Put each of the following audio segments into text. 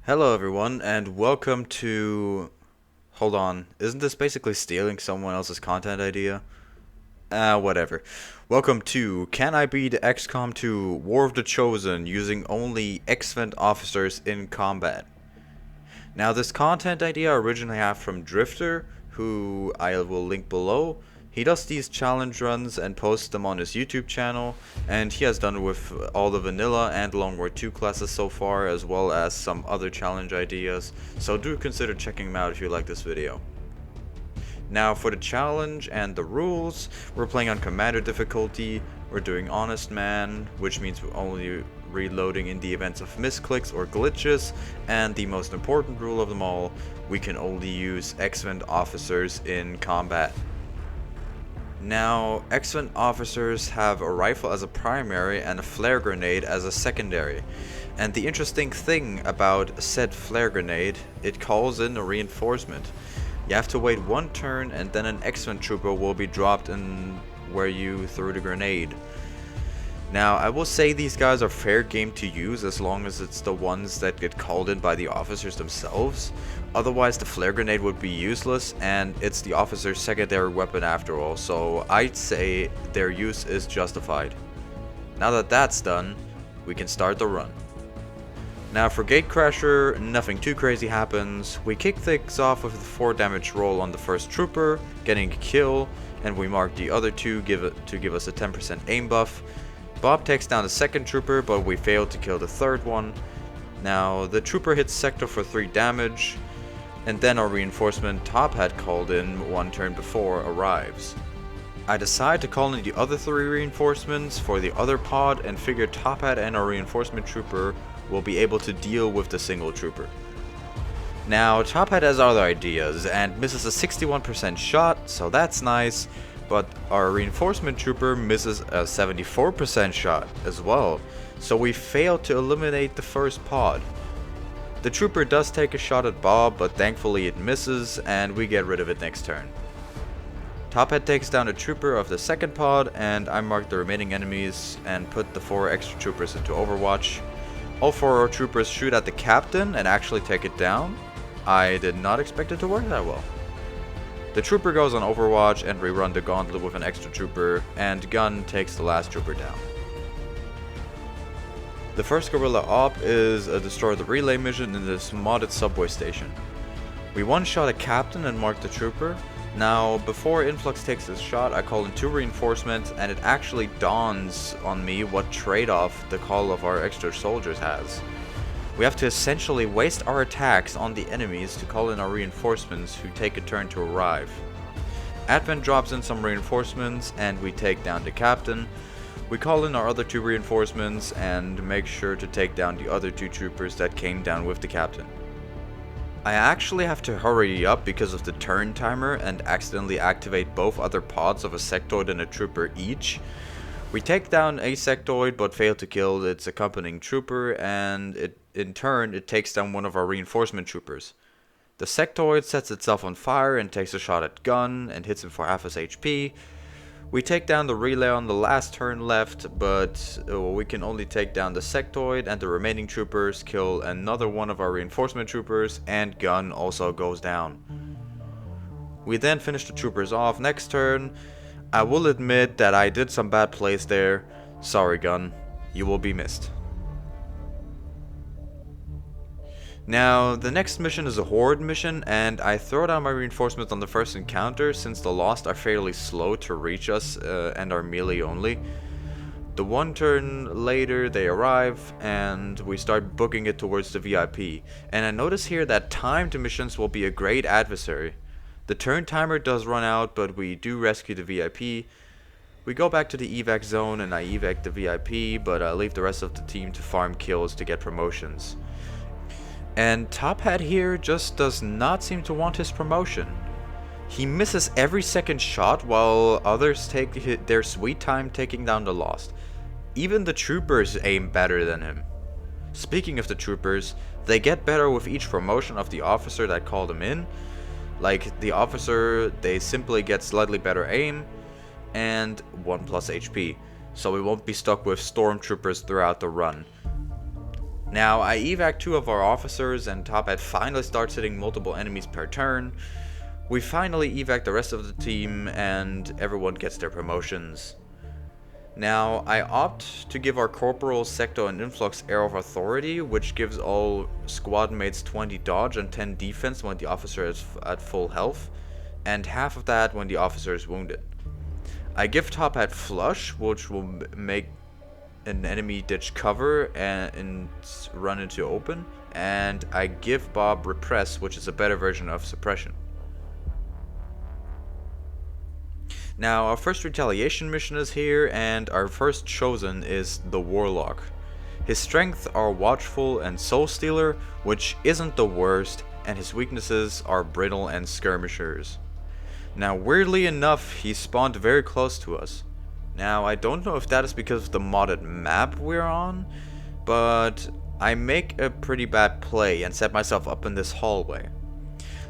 Hello everyone and welcome to... Hold on, isn't this basically stealing someone else's content idea? Whatever. Welcome to Can I Beat XCOM 2 War of the Chosen using only EXVENT Officers in combat? Now this content idea originally I have from Drifter, who I will link below. He does these challenge runs and posts them on his YouTube channel, and he has done it with all the vanilla and Long War 2 classes so far, as well as some other challenge ideas, so do consider checking him out if you like this video. Now for the challenge and the rules, we're playing on Commander difficulty, we're doing Honest Man, which means we're only reloading in the events of misclicks or glitches, and the most important rule of them all, we can only use EXVENT Officers in combat. Now, EXVENT Officers have a rifle as a primary and a flare grenade as a secondary. And the interesting thing about said flare grenade, it calls in a reinforcement. You have to wait one turn and then an EXVENT trooper will be dropped in where you threw the grenade. Now, I will say these guys are fair game to use as long as it's the ones that get called in by the officers themselves. Otherwise, the flare grenade would be useless, and it's the officer's secondary weapon after all, so I'd say their use is justified. Now that that's done, we can start the run. Now for Gatecrasher, nothing too crazy happens. We kick things off with a 4 damage roll on the first trooper, getting a kill, and we mark the other two to give us a 10% aim buff. Bob takes down the second trooper, but we fail to kill the third one. Now the trooper hits Sector for 3 damage, and then our reinforcement Top Hat called in one turn before arrives. I decide to call in the other 3 reinforcements for the other pod and figure Top Hat and our reinforcement trooper will be able to deal with the single trooper. Now Top Hat has other ideas and misses a 61% shot, so that's nice, but our reinforcement trooper misses a 74% shot as well, so we fail to eliminate the first pod. The trooper does take a shot at Bob, but thankfully it misses and we get rid of it next turn. Top Hat takes down a trooper of the second pod, and I mark the remaining enemies and put the 4 extra troopers into Overwatch. All 4 troopers shoot at the captain and actually take it down. I did not expect it to work that well. The trooper goes on Overwatch and we run the gauntlet with an extra trooper, and Gun takes the last trooper down. The first guerrilla op is a destroy the relay mission in this modded subway station. We one-shot a captain and mark the trooper. Now, before Influx takes his shot, I call in 2 reinforcements, and it actually dawns on me what trade-off the call of our extra soldiers has. We have to essentially waste our attacks on the enemies to call in our reinforcements who take a turn to arrive. Advent drops in some reinforcements and we take down the captain. We call in our other 2 reinforcements and make sure to take down the other 2 troopers that came down with the captain. I actually have to hurry up because of the turn timer and accidentally activate both other pods of a sectoid and a trooper each. We take down a sectoid but fail to kill its accompanying trooper, and in turn it takes down one of our reinforcement troopers. The sectoid sets itself on fire and takes a shot at Gun and hits him for half his HP. We take down the relay on the last turn left, but we can only take down the sectoid, and the remaining troopers kill another one of our reinforcement troopers, and Gun also goes down. We then finish the troopers off next turn. I will admit that I did some bad plays there. Sorry Gun, you will be missed. Now, the next mission is a horde mission, and I throw down my reinforcements on the first encounter since the Lost are fairly slow to reach us and are melee only. The one turn later they arrive and we start booking it towards the VIP, and I notice here that timed missions will be a great adversary. The turn timer does run out, but we do rescue the VIP. We go back to the evac zone and I evac the VIP, but I leave the rest of the team to farm kills to get promotions. And Top Hat here just does not seem to want his promotion. He misses every second shot while others take their sweet time taking down the Lost. Even the troopers aim better than him. Speaking of the troopers, they get better with each promotion of the officer that called them in. Like the officer, they simply get slightly better aim and 1 plus HP, so we won't be stuck with stormtroopers throughout the run. Now, I evac 2 of our officers, and Top Hat finally starts hitting multiple enemies per turn. We finally evac the rest of the team, and everyone gets their promotions. Now, I opt to give our corporal, sector, and influx Air of Authority, which gives all squad mates 20 dodge and 10 defense when the officer is at full health, and half of that when the officer is wounded. I give Top Hat Flush, which will make an enemy ditch cover and run into open, and I give Bob Repress, which is a better version of Suppression. Now, our first retaliation mission is here, and our first chosen is the Warlock. His strengths are Watchful and Soul Stealer, which isn't the worst, and his weaknesses are Brittle and Skirmishers. Now, weirdly enough, he spawned very close to us. Now, I don't know if that is because of the modded map we're on, but I make a pretty bad play and set myself up in this hallway.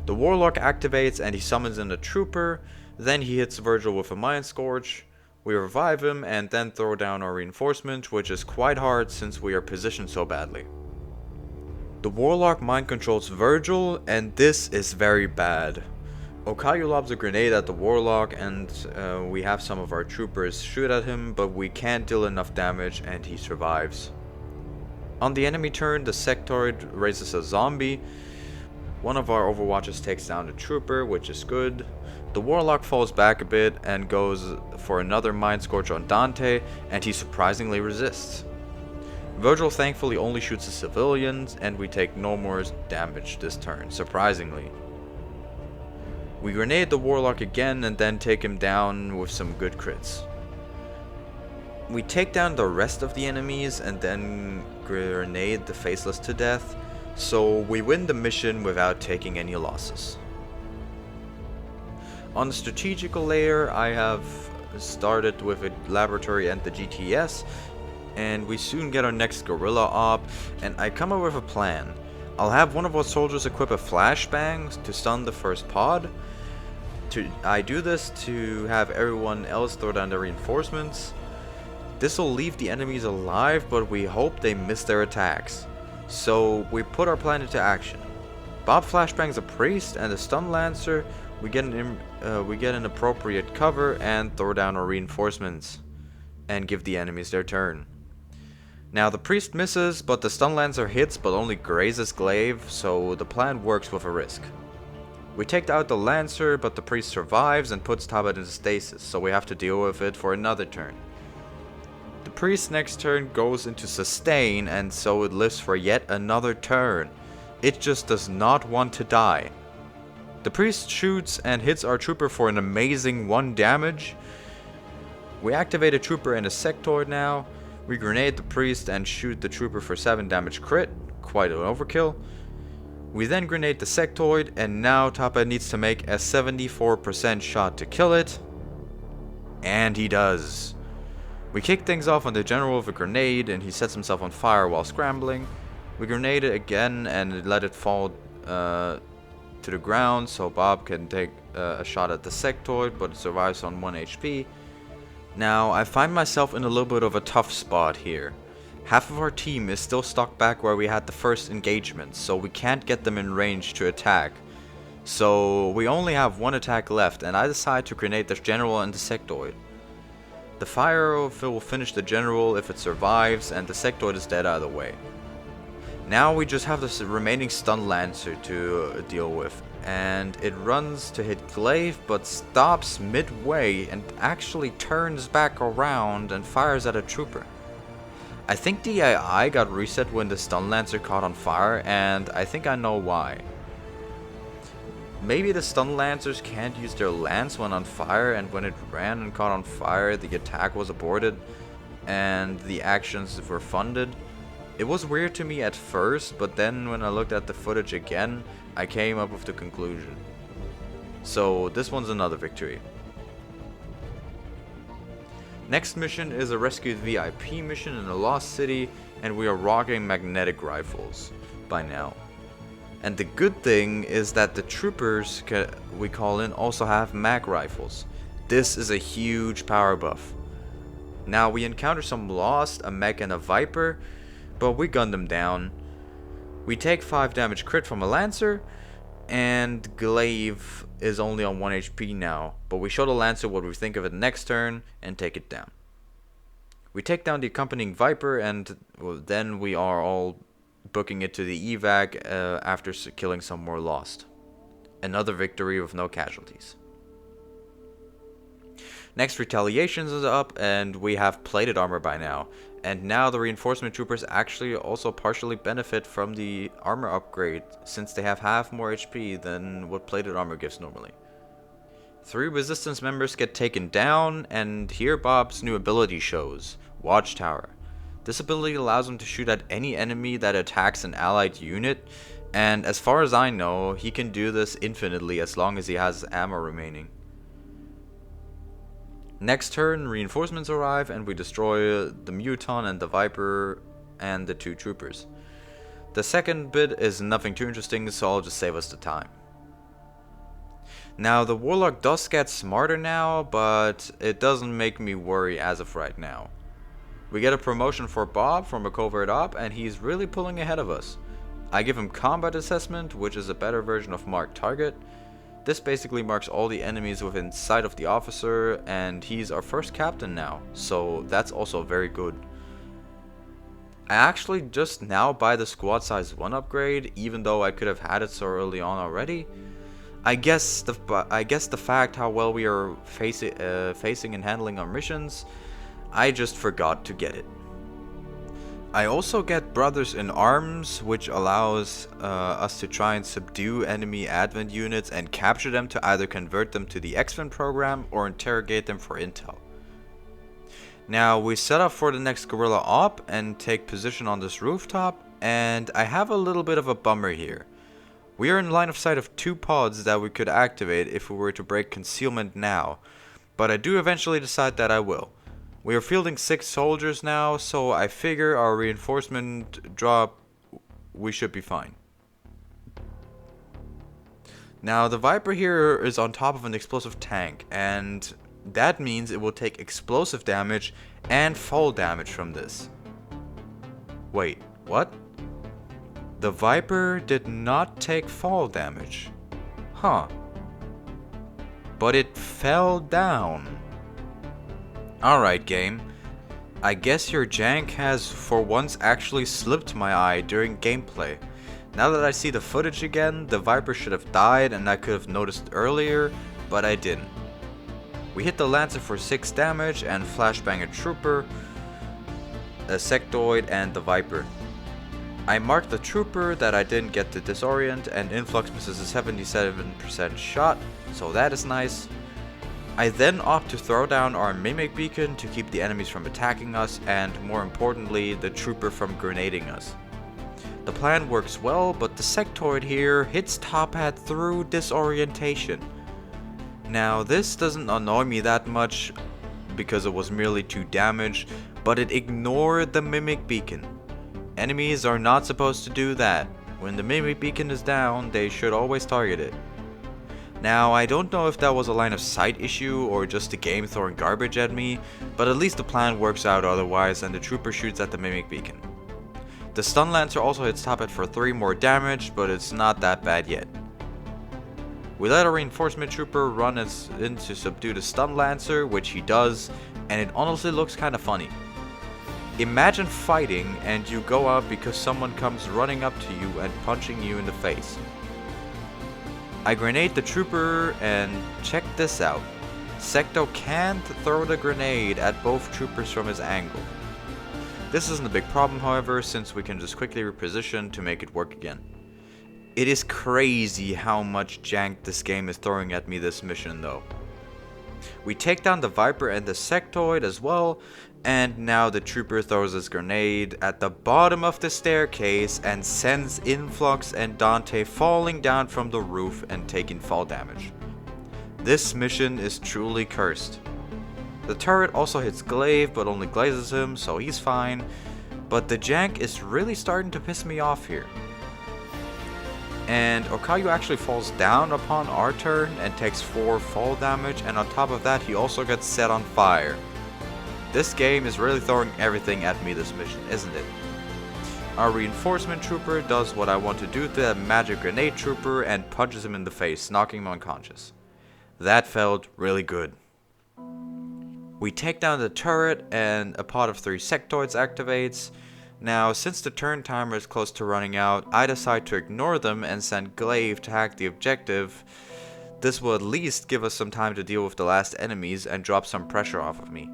The Warlock activates and he summons in a trooper, then he hits Virgil with a Mind Scourge, we revive him and then throw down our reinforcement, which is quite hard since we are positioned so badly. The Warlock mind controls Virgil, and this is very bad. Okayu lobs a grenade at the Warlock, and we have some of our troopers shoot at him, but we can't deal enough damage and he survives. On the enemy turn, the Sectoid raises a zombie. One of our Overwatchers takes down the trooper, which is good. The Warlock falls back a bit and goes for another Mind Scourge on Dante, and he surprisingly resists. Virgil thankfully only shoots the civilians, and we take no more damage this turn, surprisingly. We grenade the Warlock again and then take him down with some good crits. We take down the rest of the enemies and then grenade the Faceless to death, so we win the mission without taking any losses. On the strategical layer, I have started with a laboratory and the GTS, and we soon get our next guerrilla op, and I come up with a plan. I'll have one of our soldiers equip a flashbang to stun the first pod. I do this to have everyone else throw down their reinforcements. This will leave the enemies alive, but we hope they miss their attacks. So we put our plan into action. Bob flashbangs a priest and a stun lancer. We get an appropriate cover and throw down our reinforcements and give the enemies their turn. Now the priest misses, but the stun lancer hits but only grazes glaive, so the plan works with a risk. We take out the lancer, but the priest survives and puts Tabat into stasis, so we have to deal with it for another turn. The priest's next turn goes into sustain, and so it lives for yet another turn. It just does not want to die. The priest shoots and hits our trooper for an amazing 1 damage. We activate a trooper and a sectoid now. We grenade the priest and shoot the trooper for 7 damage crit. Quite an overkill. We then grenade the sectoid, and now Tapa needs to make a 74% shot to kill it. And he does. We kick things off on the general with a grenade, and he sets himself on fire while scrambling. We grenade it again and let it fall to the ground, so Bob can take a shot at the sectoid, but it survives on 1 HP. Now, I find myself in a little bit of a tough spot here. Half of our team is still stuck back where we had the first engagement, so we can't get them in range to attack. So we only have 1 attack left, and I decide to grenade the general and the sectoid. The fire will finish the general if it survives, and the sectoid is dead either way. Now we just have this remaining stun lancer to deal with, and it runs to hit glaive but stops midway and actually turns back around and fires at a trooper. I think the AI got reset when the stun lancer caught on fire, and I think I know why. Maybe the stun lancers can't use their lance when on fire, and when it ran and caught on fire the attack was aborted and the actions were funded. It was weird to me at first, but then when I looked at the footage again, I came up with the conclusion. So this one's another victory. Next mission is a rescued VIP mission in a lost city, and we are rocking magnetic rifles by now. And the good thing is that the troopers we call in also have mag rifles. This is a huge power buff. Now we encounter some lost, a mech and a viper, but we gun them down. We take 5 damage crit from a Lancer, and Glaive is only on 1 HP now, but we show the Lancer what we think of it next turn and take it down. We take down the accompanying Viper, and then we are all booking it to the evac after killing some more Lost. Another victory with no casualties. Next, Retaliations is up, and we have plated armor by now. And now the reinforcement troopers actually also partially benefit from the armor upgrade, since they have half more HP than what plated armor gives normally. 3 resistance members get taken down, and here Bob's new ability shows, Watchtower. This ability allows him to shoot at any enemy that attacks an allied unit, and as far as I know, he can do this infinitely as long as he has ammo remaining. Next turn, reinforcements arrive, and we destroy the Muton and the Viper and the 2 troopers. The second bit is nothing too interesting, so I'll just save us the time. Now, the Warlock does get smarter now, but it doesn't make me worry as of right now. We get a promotion for Bob from a covert op, and he's really pulling ahead of us. I give him Combat Assessment, which is a better version of Mark Target. This basically marks all the enemies within sight of the officer, and he's our first captain now, so that's also very good. I actually just now buy the squad size 1 upgrade, even though I could have had it so early on already. I guess the fact how well we are facing and handling our missions, I just forgot to get it. I also get Brothers in Arms, which allows us to try and subdue enemy advent units and capture them to either convert them to the EXVENT program or interrogate them for intel. Now we set up for the next guerrilla op and take position on this rooftop, and I have a little bit of a bummer here. We are in line of sight of 2 pods that we could activate if we were to break concealment now, but I do eventually decide that I will. We are fielding 6 soldiers now, so I figure our reinforcement drop, we should be fine. Now the Viper here is on top of an explosive tank, and that means it will take explosive damage and fall damage from this. Wait, what? The Viper did not take fall damage. Huh. But it fell down. Alright game, I guess your jank has for once actually slipped my eye during gameplay. Now that I see the footage again, the Viper should have died and I could have noticed earlier, but I didn't. We hit the Lancer for 6 damage and flashbang a trooper, a sectoid and the Viper. I marked the trooper that I didn't get to disorient, and influx misses a 77% shot, so that is nice. I then opt to throw down our Mimic Beacon to keep the enemies from attacking us, and more importantly, the trooper from grenading us. The plan works well, but the sectoid here hits Top Hat through disorientation. Now this doesn't annoy me that much, because it was merely 2 damage, but it ignored the Mimic Beacon. Enemies are not supposed to do that. When the Mimic Beacon is down, they should always target it. Now, I don't know if that was a line of sight issue or just the game throwing garbage at me, but at least the plan works out otherwise and the trooper shoots at the Mimic Beacon. The Stun Lancer also hits Top Hat for 3 more damage, but it's not that bad yet. We let a reinforcement trooper run in to subdue the Stun Lancer, which he does, and it honestly looks kinda funny. Imagine fighting and you go out because someone comes running up to you and punching you in the face. I grenade the trooper, and check this out. Secto can't throw the grenade at both troopers from his angle. This isn't a big problem, however, since we can just quickly reposition to make it work again. It is crazy how much jank this game is throwing at me this mission though. We take down the Viper and the sectoid as well, and now the trooper throws his grenade at the bottom of the staircase and sends Influx and Dante falling down from the roof and taking fall damage. This mission is truly cursed. The turret also hits Glaive, but only glazes him, so he's fine, but the jank is really starting to piss me off here. And Okayu actually falls down upon our turn and takes 4 fall damage, and on top of that he also gets set on fire. This game is really throwing everything at me this mission, isn't it? Our reinforcement trooper does what I want to do to that magic grenade trooper and punches him in the face, knocking him unconscious. That felt really good. We take down the turret and a pod of 3 sectoids activates. Now, since the turn timer is close to running out, I decide to ignore them and send Glaive to hack the objective. This will at least give us some time to deal with the last enemies and drop some pressure off of me.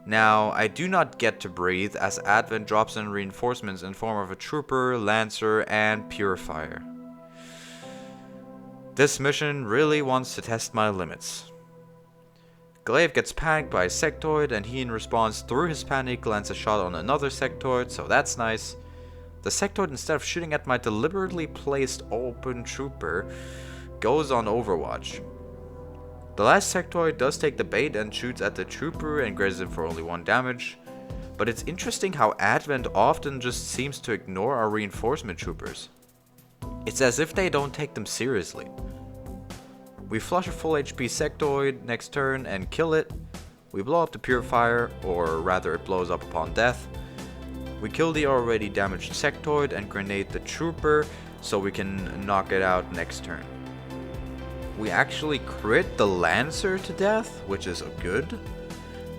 Now, I do not get to breathe as Advent drops in reinforcements in form of a trooper, lancer, and purifier. This mission really wants to test my limits. Glaive gets panicked by a sectoid, and he in response through his panic lands a shot on another sectoid, so that's nice. The sectoid, instead of shooting at my deliberately placed open trooper, goes on overwatch. The last sectoid does take the bait and shoots at the trooper and grazes him for only 1 damage. But it's interesting how Advent often just seems to ignore our reinforcement troopers. It's as if they don't take them seriously. We flush a full HP sectoid next turn and kill it. We blow up the purifier, or rather it blows up upon death. We kill the already damaged sectoid and grenade the trooper so we can knock it out next turn. We actually crit the lancer to death, which is good.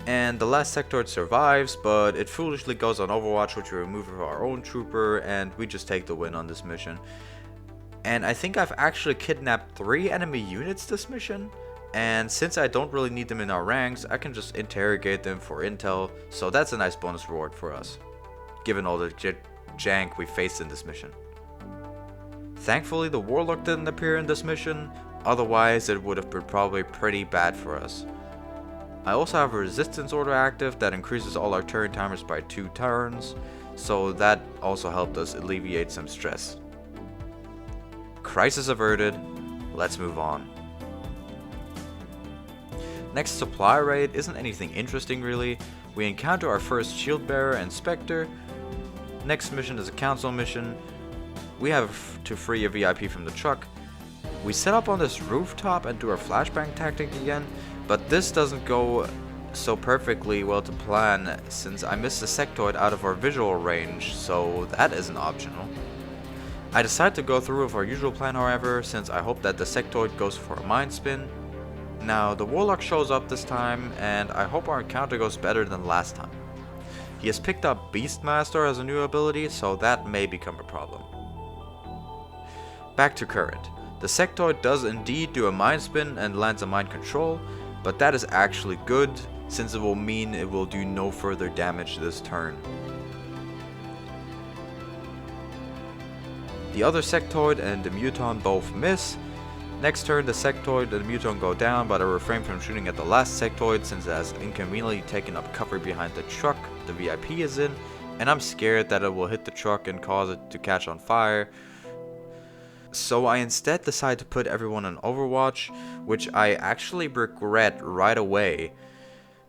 And the last sectoid survives, but it foolishly goes on overwatch, which we remove of our own trooper, and we just take the win on this mission. And I think I've actually kidnapped 3 enemy units this mission, and since I don't really need them in our ranks, I can just interrogate them for intel, so that's a nice bonus reward for us, given all the jank we faced in this mission. Thankfully the Warlock didn't appear in this mission, otherwise it would have been probably pretty bad for us. I also have a resistance order active that increases all our turn timers by 2 turns, so that also helped us alleviate some stress. Crisis averted, let's move on. Next supply raid isn't anything interesting really. We encounter our first shield bearer and Spectre. Next mission is a council mission. We have to free a VIP from the truck. We set up on this rooftop and do our flashbang tactic again, but this doesn't go so perfectly well to plan since I missed a sectoid out of our visual range, so that isn't optional. I decide to go through with our usual plan however, since I hope that the sectoid goes for a mind spin. Now the Warlock shows up this time, and I hope our encounter goes better than last time. He has picked up Beastmaster as a new ability, so that may become a problem. Back to current. The sectoid does indeed do a mind spin and lands a mind control, but that is actually good, since it will mean it will do no further damage this turn. The other sectoid and the muton both miss. Next turn the sectoid and the muton go down, but I refrain from shooting at the last sectoid since it has inconveniently taken up cover behind the truck the VIP is in, and I'm scared that it will hit the truck and cause it to catch on fire. So I instead decide to put everyone on overwatch, which I actually regret right away,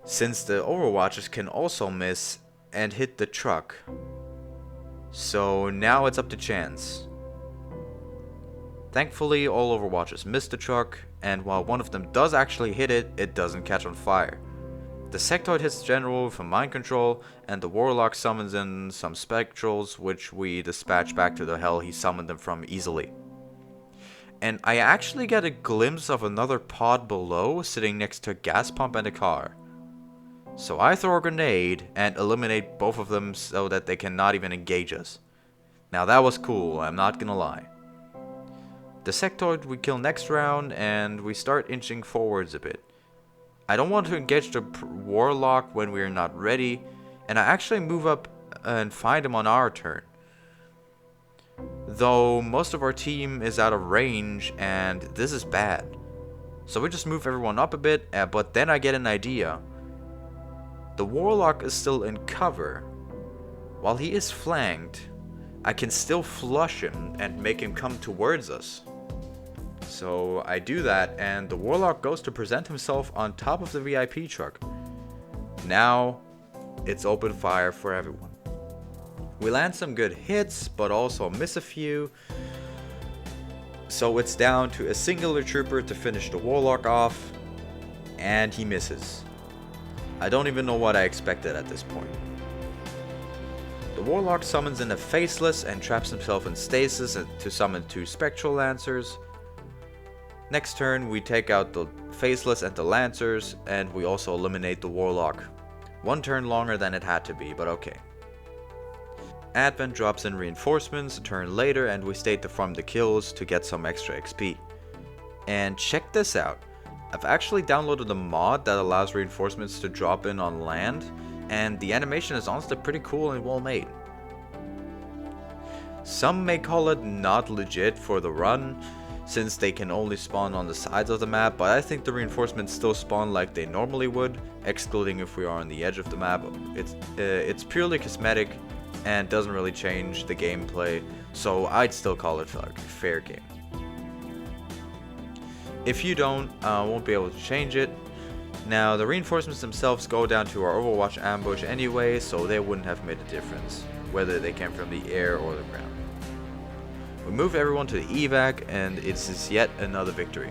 since the overwatchers can also miss and hit the truck. So now it's up to chance. Thankfully all overwatchers miss the truck, and while one of them does actually hit it, it doesn't catch on fire. The sectoid hits the general with a mind control, and the Warlock summons in some spectrals, which we dispatch back to the hell he summoned them from easily. And I actually get a glimpse of another pod below sitting next to a gas pump and a car. So I throw a grenade and eliminate both of them so that they cannot even engage us. Now that was cool, I'm not gonna lie. The sectoid we kill next round, and we start inching forwards a bit. I don't want to engage the Warlock when we are not ready, and I actually move up and find him on our turn. Though most of our team is out of range, and this is bad. So we just move everyone up a bit, but then I get an idea. The Warlock is still in cover. While he is flanked, I can still flush him and make him come towards us. So I do that, and the Warlock goes to present himself on top of the VIP truck. Now it's open fire for everyone. We land some good hits, but also miss a few. So it's down to a singular trooper to finish the Warlock off, and he misses. I don't even know what I expected at this point. The Warlock summons in a Faceless and traps himself in stasis to summon 2 Spectral Lancers. Next turn we take out the Faceless and the Lancers, and we also eliminate the Warlock. 1 turn longer than it had to be, but okay. Advent drops in reinforcements a turn later, and we stay to farm the kills to get some extra XP. And check this out. I've actually downloaded a mod that allows reinforcements to drop in on land, and the animation is honestly pretty cool and well made. Some may call it not legit for the run, since they can only spawn on the sides of the map, but I think the reinforcements still spawn like they normally would, excluding if we are on the edge of the map. It's purely cosmetic and doesn't really change the gameplay, so I'd still call it like a fair game. If you don't, won't be able to change it. Now, the reinforcements themselves go down to our Overwatch ambush anyway, so they wouldn't have made a difference, whether they came from the air or the ground. We move everyone to the evac, and it's yet another victory.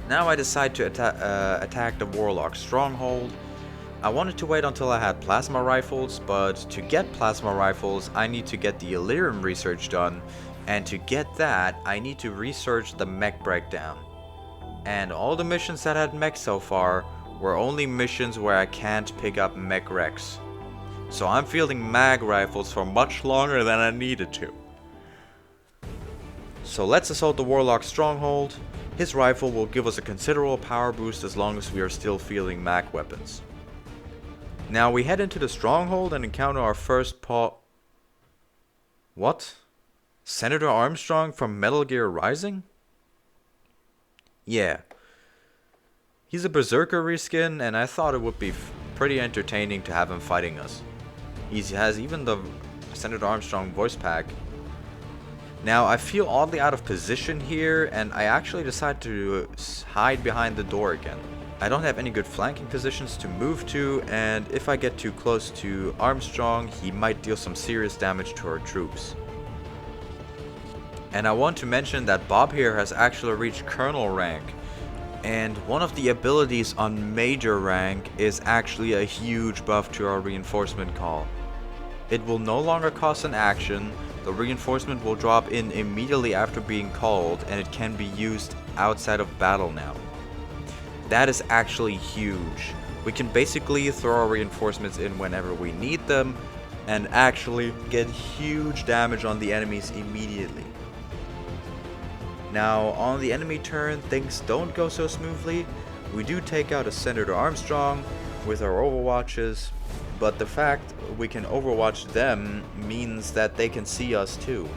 Now I decide to attack the Warlock stronghold. I wanted to wait until I had plasma rifles, but to get plasma rifles I need to get the Elerium research done, and to get that I need to research the mech breakdown. And all the missions that had mech so far were only missions where I can't pick up mech wrecks. So I'm fielding mag rifles for much longer than I needed to. So let's assault the Warlock stronghold. His rifle will give us a considerable power boost as long as we are still fielding mag weapons. Now we head into the stronghold and encounter our first What? Senator Armstrong from Metal Gear Rising? Yeah. He's a Berserker reskin, and I thought it would be pretty entertaining to have him fighting us. He has even the Senator Armstrong voice pack. Now I feel oddly out of position here, and I actually decide to hide behind the door again. I don't have any good flanking positions to move to, and if I get too close to Armstrong, he might deal some serious damage to our troops. And I want to mention that Bob here has actually reached Colonel rank, and one of the abilities on Major rank is actually a huge buff to our reinforcement call. It will no longer cost an action, the reinforcement will drop in immediately after being called, and it can be used outside of battle now. That is actually huge. We can basically throw our reinforcements in whenever we need them, and actually get huge damage on the enemies immediately. Now, on the enemy turn, things don't go so smoothly. We do take out a Senator Armstrong with our Overwatches, but the fact we can Overwatch them means that they can see us too.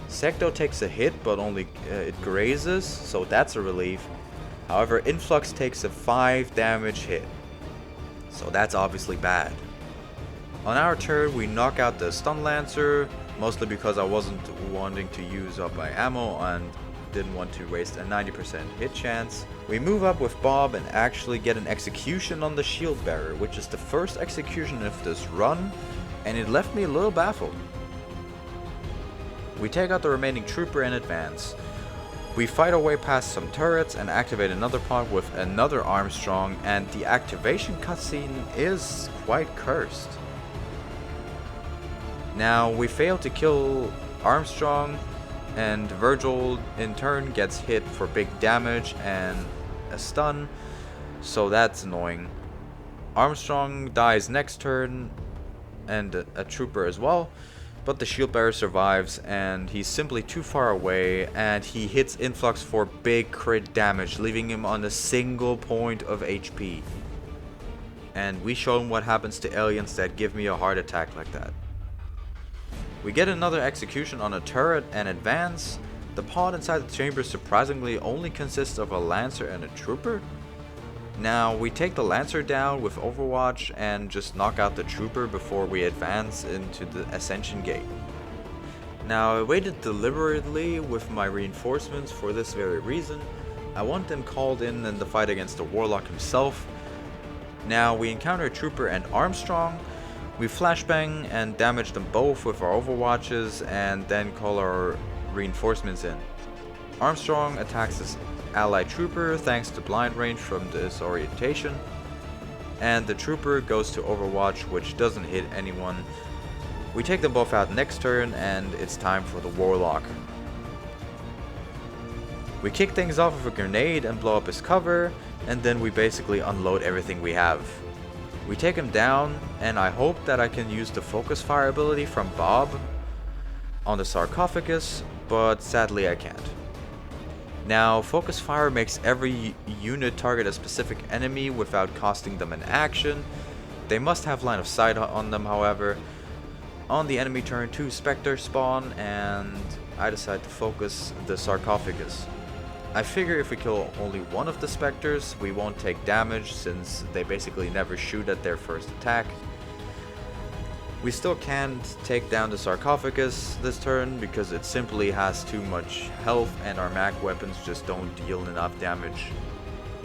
Secto takes a hit, but only it grazes, so that's a relief. However, Influx takes a 5 damage hit, so that's obviously bad. On our turn, we knock out the Stun Lancer, mostly because I wasn't wanting to use up my ammo and didn't want to waste a 90% hit chance. We move up with Bob and actually get an execution on the Shield Bearer, which is the first execution of this run, and it left me a little baffled. We take out the remaining trooper and advance. We fight our way past some turrets and activate another pod with another Armstrong, and the activation cutscene is quite cursed. Now, we fail to kill Armstrong, and Virgil in turn gets hit for big damage and a stun, so that's annoying. Armstrong dies next turn, and a trooper as well, but the shield bearer survives, and he's simply too far away, and he hits Influx for big crit damage, leaving him on a single point of HP. And we show him what happens to aliens that give me a heart attack like that. We get another execution on a turret and advance. The pod inside the chamber surprisingly only consists of a Lancer and a Trooper. Now, we take the Lancer down with Overwatch and just knock out the Trooper before we advance into the Ascension Gate. Now, I waited deliberately with my reinforcements for this very reason. I want them called in the fight against the Warlock himself. Now, we encounter a Trooper and Armstrong. We flashbang and damage them both with our Overwatches and then call our reinforcements in. Armstrong attacks his allied trooper thanks to blind range from disorientation. and the trooper goes to Overwatch, which doesn't hit anyone. We take them both out next turn, and it's time for the Warlock. We kick things off with a grenade and blow up his cover, and then we basically unload everything we have. We take him down, and I hope that I can use the focus fire ability from Bob on the sarcophagus, but sadly I can't. Now, focus fire makes every unit target a specific enemy without costing them an action. They must have line of sight on them, however. On the enemy turn, 2 specters spawn, and I decide to focus the sarcophagus. I figure if we kill only one of the specters, we won't take damage since they basically never shoot at their first attack. We still can't take down the sarcophagus this turn because it simply has too much health and our mag weapons just don't deal enough damage.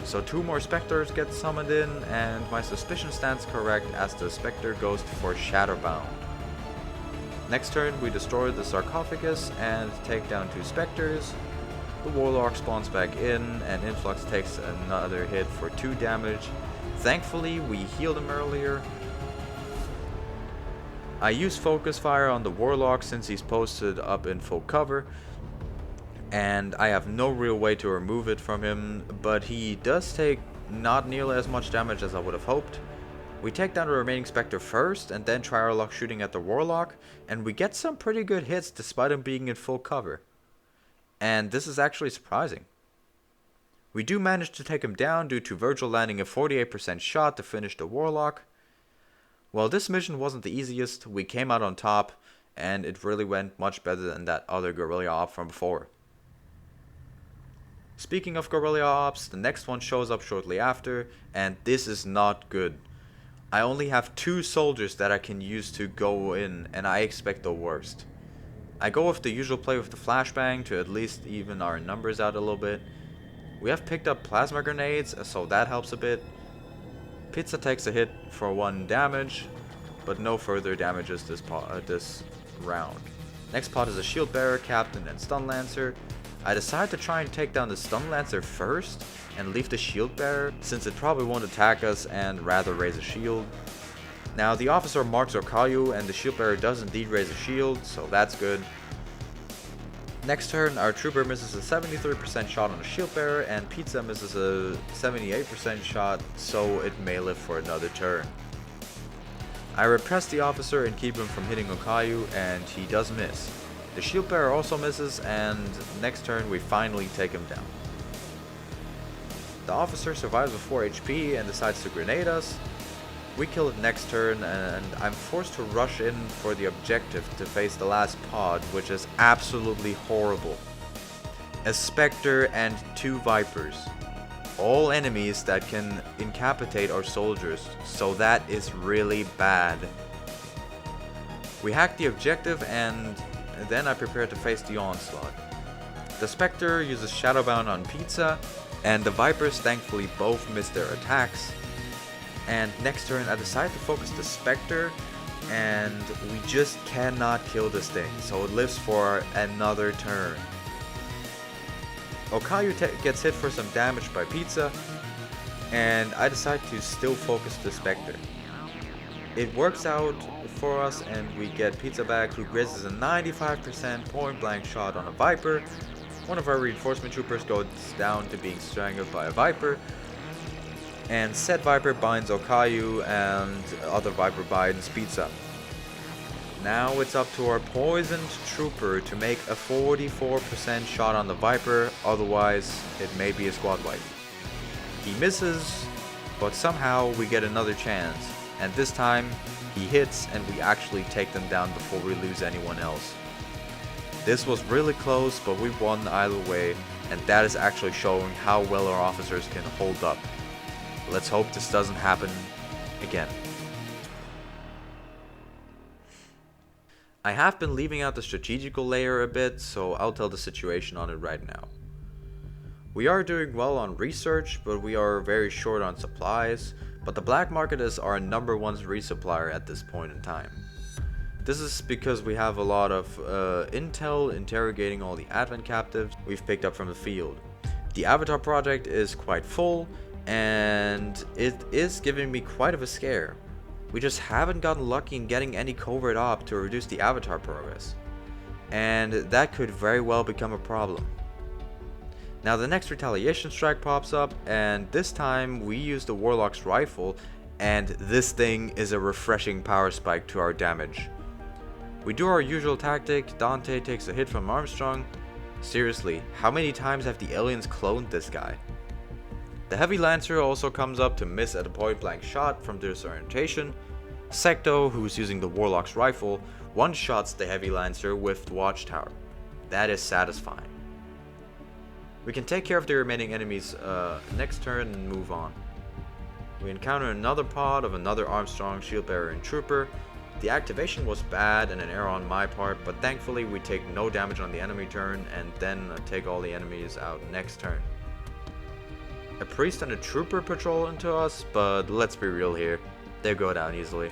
So 2 more specters get summoned in, and my suspicion stands correct as the specter goes for Shadowbound. Next turn we destroy the sarcophagus and take down 2 specters. The Warlock spawns back in, and Influx takes another hit for 2 damage. Thankfully we healed him earlier. I use focus fire on the Warlock since he's posted up in full cover, and I have no real way to remove it from him, but he does take not nearly as much damage as I would have hoped. We take down the remaining Spectre first, and then try our luck shooting at the Warlock, and we get some pretty good hits despite him being in full cover. And this is actually surprising. We do manage to take him down due to Virgil landing a 48% shot to finish the Warlock. Well, this mission wasn't the easiest, we came out on top, and it really went much better than that other guerrilla op from before. Speaking of guerrilla ops, the next one shows up shortly after, and this is not good. I only have 2 soldiers that I can use to go in, and I expect the worst. I go with the usual play with the flashbang to at least even our numbers out a little bit. We have picked up plasma grenades, so that helps a bit. Pizza takes a hit for 1 damage, but no further damages this round. Next pot is a shield bearer, captain, and stun lancer. I decide to try and take down the stun lancer first and leave the shield bearer since it probably won't attack us and rather raise a shield. Now the officer marks Okayu and the shield bearer does indeed raise a shield, so that's good. Next turn, our trooper misses a 73% shot on the shield bearer, and Pizza misses a 78% shot, so it may live for another turn. I repress the officer and keep him from hitting Okayu, and he does miss. The shield bearer also misses, and next turn we finally take him down. The officer survives with 4 HP and decides to grenade us. We kill it next turn, and I'm forced to rush in for the objective to face the last pod, which is absolutely horrible. A Spectre and 2 Vipers. All enemies that can incapacitate our soldiers, so that is really bad. We hack the objective, and then I prepare to face the onslaught. The Spectre uses Shadowbound on Pizza, and the Vipers thankfully both miss their attacks. And next turn I decide to focus the Spectre, and we just cannot kill this thing, so it lives for another turn. Okayu gets hit for some damage by Pizza, and I decide to still focus the Spectre. It works out for us, and we get Pizza back, who grazes a 95% point blank shot on a Viper. One of our reinforcement troopers goes down to being strangled by a Viper, and said Viper binds Okayu and other Viper binds Pizza. Now it's up to our poisoned trooper to make a 44% shot on the Viper, otherwise it may be a squad wipe. He misses, but somehow we get another chance, and this time he hits and we actually take them down before we lose anyone else. This was really close, but we won either way, and that is actually showing how well our officers can hold up. Let's hope this doesn't happen again. I have been leaving out the strategical layer a bit, so I'll tell the situation on it right now. We are doing well on research, but we are very short on supplies, but the black market is our #1 resupplier at this point in time. This is because we have a lot of intel interrogating all the Advent captives we've picked up from the field. The Avatar project is quite full, and it is giving me quite of a scare. We just haven't gotten lucky in getting any covert op to reduce the avatar progress, and that could very well become a problem. Now the next retaliation strike pops up, and this time we use the Warlock's rifle, and this thing is a refreshing power spike to our damage. We do our usual tactic. Dante takes a hit from Armstrong. Seriously, how many times have the aliens cloned this guy? The Heavy Lancer also comes up to miss at a point blank shot from disorientation. Secto, who's using the Warlock's rifle, one-shots the Heavy Lancer with the Watchtower. That is satisfying. We can take care of the remaining enemies next turn and move on. We encounter another pod of another Armstrong, Shield Bearer, and Trooper. The activation was bad and an error on my part, but thankfully we take no damage on the enemy turn and then take all the enemies out next turn. A priest and a trooper patrol into us, but let's be real here, they go down easily.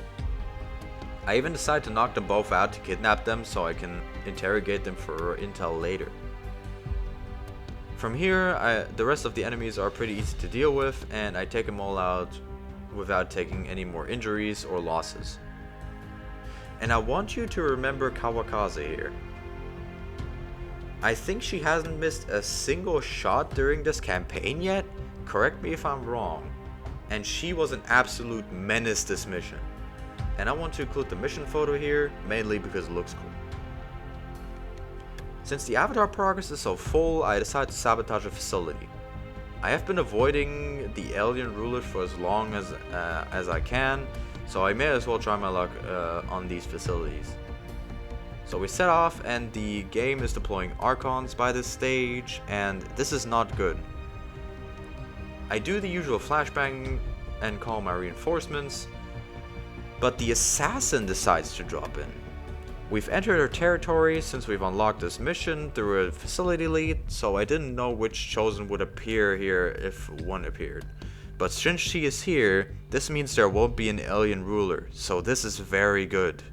I even decide to knock them both out to kidnap them so I can interrogate them for intel later. From here, the rest of the enemies are pretty easy to deal with, and I take them all out without taking any more injuries or losses. And I want you to remember Kawakaze here. I think she hasn't missed a single shot during this campaign yet, correct me if I'm wrong, and she was an absolute menace this mission. And I want to include the mission photo here, mainly because it looks cool. Since the avatar progress is so full, I decide to sabotage a facility. I have been avoiding the alien rulers for as long as I can, so I may as well try my luck on these facilities. So we set off, and the game is deploying Archons by this stage, and this is not good. I do the usual flashbang and call my reinforcements, but the assassin decides to drop in. We've entered her territory since we've unlocked this mission through a facility lead, so I didn't know which chosen would appear here if one appeared. But since she is here, this means there won't be an alien ruler, so this is very good.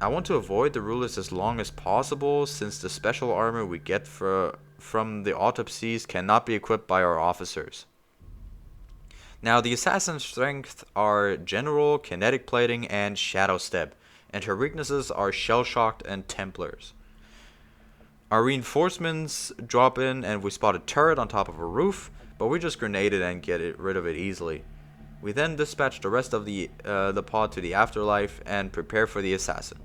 I want to avoid the rulers as long as possible, since the special armor we get from the autopsies cannot be equipped by our officers. Now the assassin's strengths are general, kinetic plating, and shadow step, and her weaknesses are shell-shocked and Templars. Our reinforcements drop in, and we spot a turret on top of a roof, but we just grenade it and get rid of it easily. We then dispatch the rest of the pod to the afterlife and prepare for the assassin.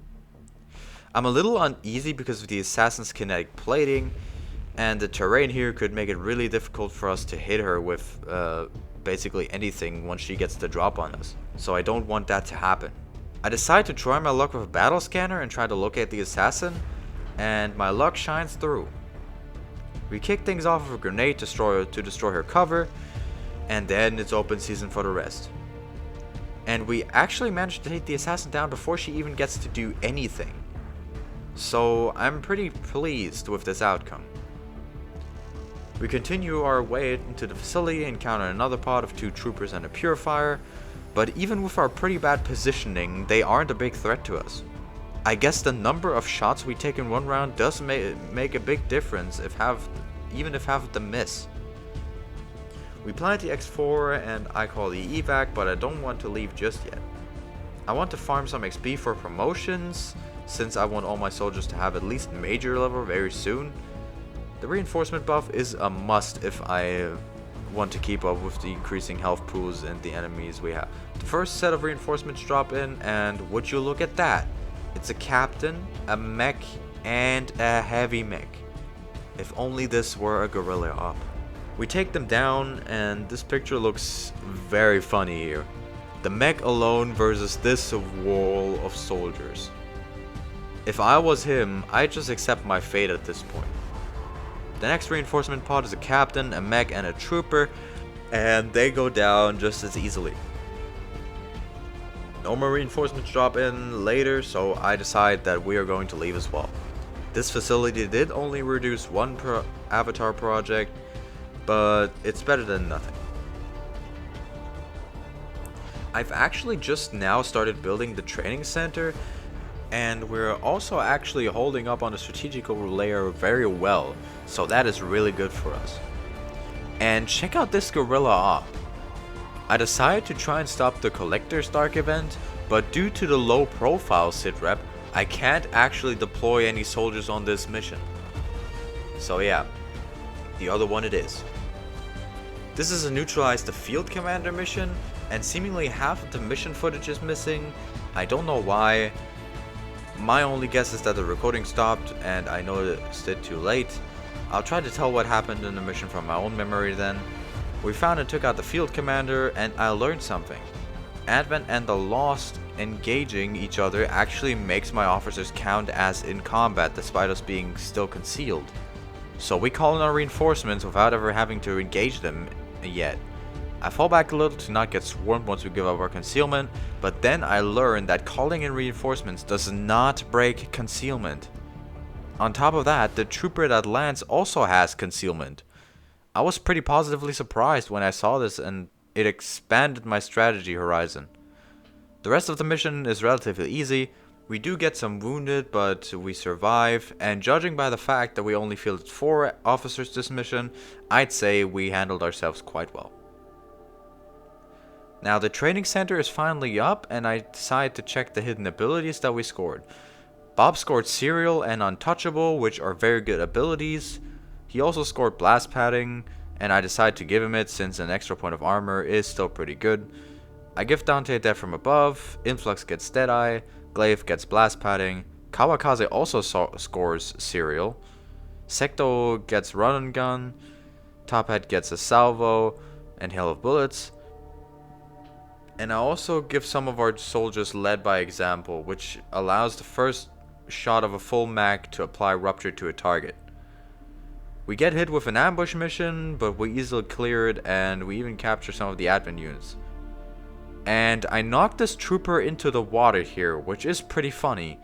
I'm a little uneasy because of the assassin's kinetic plating, and the terrain here could make it really difficult for us to hit her with basically anything once she gets the drop on us, so I don't want that to happen. I decide to try my luck with a battle scanner and try to locate the assassin, and my luck shines through. We kick things off with a grenade to destroy her cover, and then it's open season for the rest. And we actually managed to take the assassin down before she even gets to do anything. So I'm pretty pleased with this outcome. We continue our way into the facility and encounter another pod of 2 troopers and a purifier, but even with our pretty bad positioning, they aren't a big threat to us. I guess the number of shots we take in one round does make a big difference even if half of them miss. We plant the X4 and I call the evac, but I don't want to leave just yet. I want to farm some XP for promotions, since I want all my soldiers to have at least major level very soon. The reinforcement buff is a must if I want to keep up with the increasing health pools and the enemies we have. The first set of reinforcements drop in, and would you look at that? It's a captain, a mech, and a heavy mech. If only this were a guerrilla op. We take them down, and this picture looks very funny here. The mech alone versus this wall of soldiers. If I was him, I'd just accept my fate at this point. The next reinforcement pod is a captain, a mech, and a trooper, and they go down just as easily. No more reinforcements drop in later, so I decide that we are going to leave as well. This facility did only reduce one avatar project, but it's better than nothing. I've actually just now started building the training center, and we're also actually holding up on the strategical layer very well, so that is really good for us. And check out this guerrilla op. I decided to try and stop the Collector's Dark event, but due to the low profile sitrep, I can't actually deploy any soldiers on this mission. So yeah, the other one it is. This is a neutralize the field commander mission, and seemingly half of the mission footage is missing. I don't know why. My only guess is that the recording stopped and I noticed it too late. I'll try to tell what happened in the mission from my own memory then. We found and took out the field commander, and I learned something. Advent and the Lost engaging each other actually makes my officers count as in combat despite us being still concealed. So we call in our reinforcements without ever having to engage them yet. I fall back a little to not get swarmed once we give up our concealment, but then I learned that calling in reinforcements does not break concealment. On top of that, the trooper that lands also has concealment. I was pretty positively surprised when I saw this, and it expanded my strategy horizon. The rest of the mission is relatively easy. We do get some wounded, but we survive, and judging by the fact that we only fielded 4 officers this mission, I'd say we handled ourselves quite well. Now the training center is finally up, and I decided to check the hidden abilities that we scored. Bob scored Serial and Untouchable, which are very good abilities. He also scored Blast Padding, and I decided to give him it since an extra point of armor is still pretty good. I give Dante Death from Above, Influx gets Deadeye, Glaive gets Blast Padding, Kawakaze also scores Serial, Secto gets Run and Gun, Top Hat gets a Salvo and Hail of Bullets. And I also give some of our soldiers Led by Example, which allows the first shot of a full mag to apply Rupture to a target. We get hit with an ambush mission, but we easily clear it, and we even capture some of the admin units. And I knocked this trooper into the water here, which is pretty funny.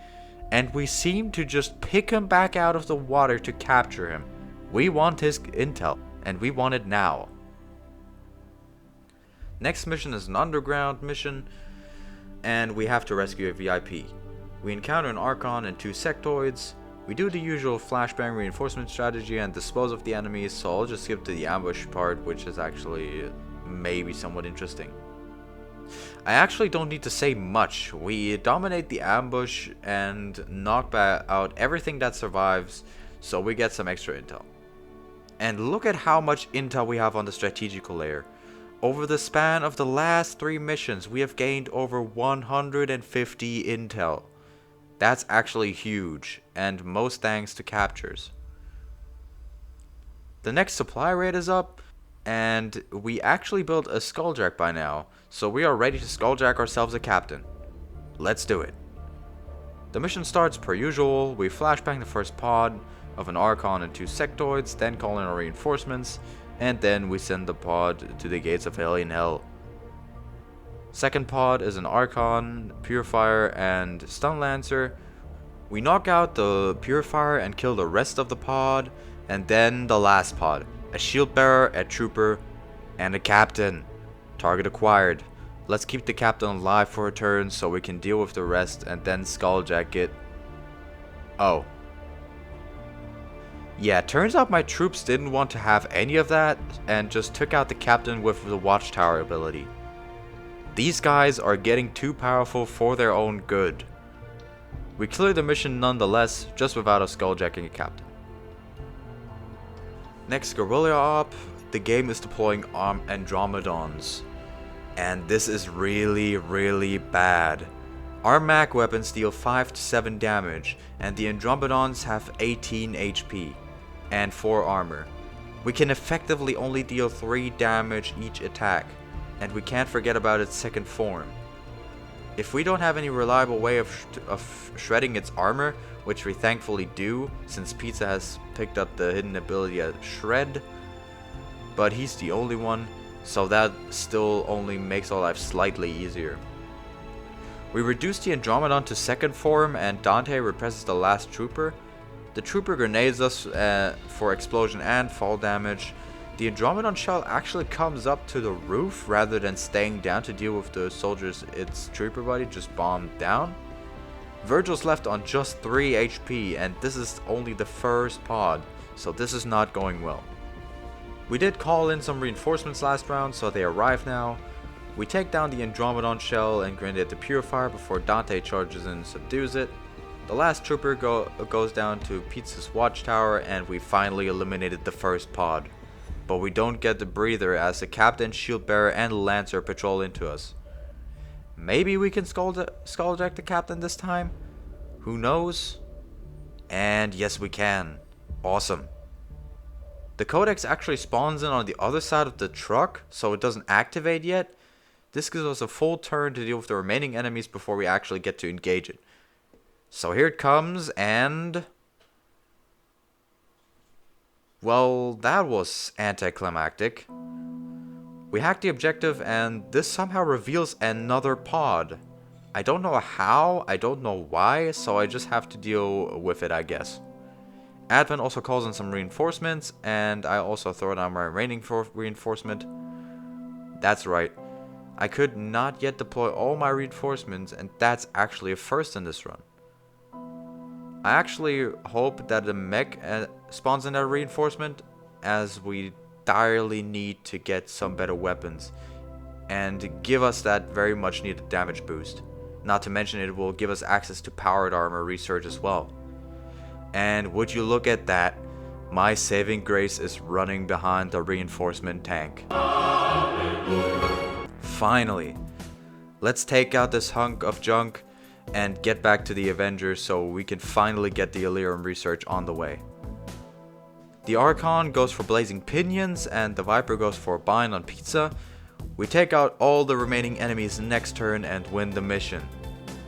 And we seem to just pick him back out of the water to capture him. We want his intel, and we want it now. Next mission is an underground mission, and we have to rescue a VIP. We encounter an Archon and 2 sectoids. We do the usual flashbang reinforcement strategy and dispose of the enemies, so I'll just skip to the ambush part, which is actually maybe somewhat interesting. I actually don't need to say much. We dominate the ambush and knock out everything that survives, so we get some extra intel. And look at how much intel we have on the strategical layer. Over the span of the last 3 missions, we have gained over 150 intel. That's actually huge, and most thanks to captures. The next supply raid is up, and we actually built a Skulljack by now, so we are ready to Skulljack ourselves a captain. Let's do it. The mission starts per usual. We flashbang the first pod of an Archon and 2 sectoids, then call in our reinforcements, and then we send the pod to the gates of Alien Hell. Second pod is an Archon, Purifier, and Stun Lancer. We knock out the Purifier and kill the rest of the pod, and then the last pod, a Shield Bearer, a Trooper, and a Captain. Target acquired. Let's keep the Captain alive for a turn so we can deal with the rest and then Skulljack it. Oh. Yeah, turns out my troops didn't want to have any of that and just took out the Captain with the Watchtower ability. These guys are getting too powerful for their own good. We cleared the mission nonetheless, just without us Skulljacking a Captain. Next Guerrilla Op, the game is deploying Andromedons. And this is really bad. Our mag weapons deal 5 to 7 damage, and the Andromedons have 18 HP and 4 armor. We can effectively only deal 3 damage each attack, and we can't forget about its second form. If we don't have any reliable way of shredding its armor, which we thankfully do, since Pizza has picked up the hidden ability at Shred, but he's the only one, so that still only makes our life slightly easier. We reduce the Andromedon to second form, and Dante represses the last trooper. The trooper grenades us for explosion and fall damage. The Andromedon shell actually comes up to the roof rather than staying down to deal with the soldiers its trooper buddy just bombed down. Virgil's left on just 3 HP, and this is only the first pod, so this is not going well. We did call in some reinforcements last round, so they arrive now. We take down the Andromedon shell and grenade the Purifier before Dante charges in and subdues it. The last trooper goes down to Pizza's watchtower, and we finally eliminated the first pod. But we don't get the breather as the Captain, Shield Bearer, and Lancer patrol into us. Maybe we can skulljack the Captain this time? Who knows? And yes, we can. Awesome. The Codex actually spawns in on the other side of the truck, so it doesn't activate yet. This gives us a full turn to deal with the remaining enemies before we actually get to engage it. So here it comes, and... well, that was anticlimactic. We hack the objective, and this somehow reveals another pod. I don't know how, I don't know why, so I just have to deal with it, I guess. Advent also calls in some reinforcements, and I also throw down my remaining reinforcement. That's right. I could not yet deploy all my reinforcements, and that's actually a first in this run. I actually hope that the mech spawns in that reinforcement, as we direly need to get some better weapons and give us that very much needed damage boost. Not to mention it will give us access to powered armor research as well. And would you look at that, my saving grace is running behind the reinforcement tank. Finally, let's take out this hunk of junk and get back to the Avengers so we can finally get the Elerium research on the way. The Archon goes for Blazing Pinions and the Viper goes for Bind on Pizza. We take out all the remaining enemies next turn and win the mission.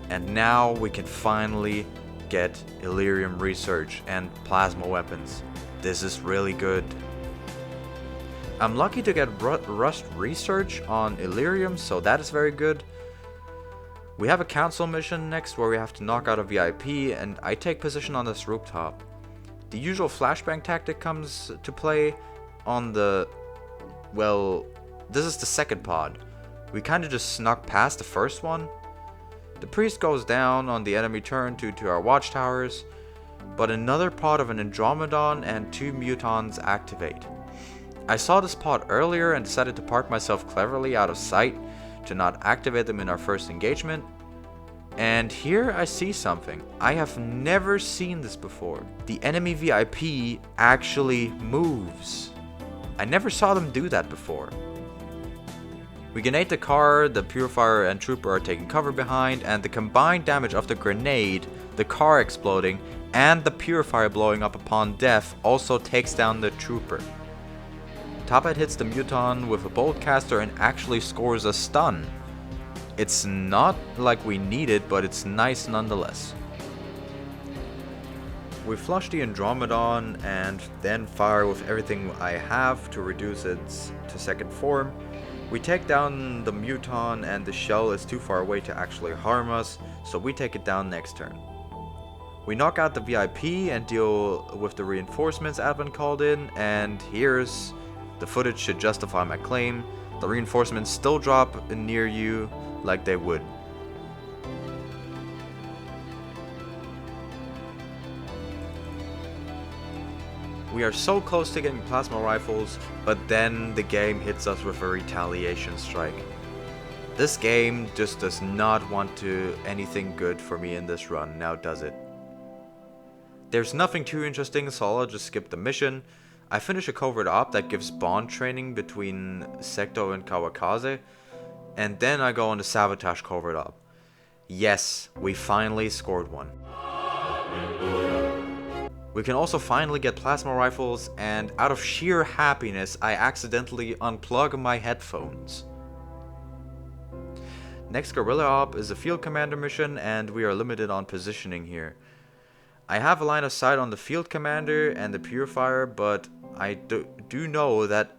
And now we can finally get Elerium research and plasma weapons. This is really good. I'm lucky to get Rust research on Elerium, so that is very good. We have a council mission next where we have to knock out a VIP, and I take position on this rooftop. The usual flashbang tactic comes to play on the... well, this is the second pod. We kinda just snuck past the first one. The priest goes down on the enemy turn to our watchtowers, but another pod of an Andromedon and 2 mutons activate. I saw this pod earlier and decided to park myself cleverly out of sight to not activate them in our first engagement. And here I see something. I have never seen this before. The enemy VIP actually moves. I never saw them do that before. We grenade the car, the Purifier and Trooper are taking cover behind, and the combined damage of the grenade, the car exploding, and the Purifier blowing up upon death also takes down the Trooper. Tophead hits the Muton with a Boltcaster and actually scores a stun. It's not like we need it, but it's nice nonetheless. We flush the Andromedon and then fire with everything I have to reduce it to second form. We take down the Muton and the shell is too far away to actually harm us, so we take it down next turn. We knock out the VIP and deal with the reinforcements Advent called in, and here's... the footage should justify my claim. The reinforcements still drop near you like they would. We are so close to getting plasma rifles, but then the game hits us with a retaliation strike. This game just does not want to anything good for me in this run, now does it? There's nothing too interesting, so I'll just skip the mission. I finish a covert op that gives bond training between Secto and Kawakaze, and then I go on the sabotage covert op. Yes, we finally scored one. We can also finally get plasma rifles, and out of sheer happiness, I accidentally unplug my headphones. Next guerrilla op is a field commander mission, and we are limited on positioning here. I have a line of sight on the field commander and the Purifier, but I do know that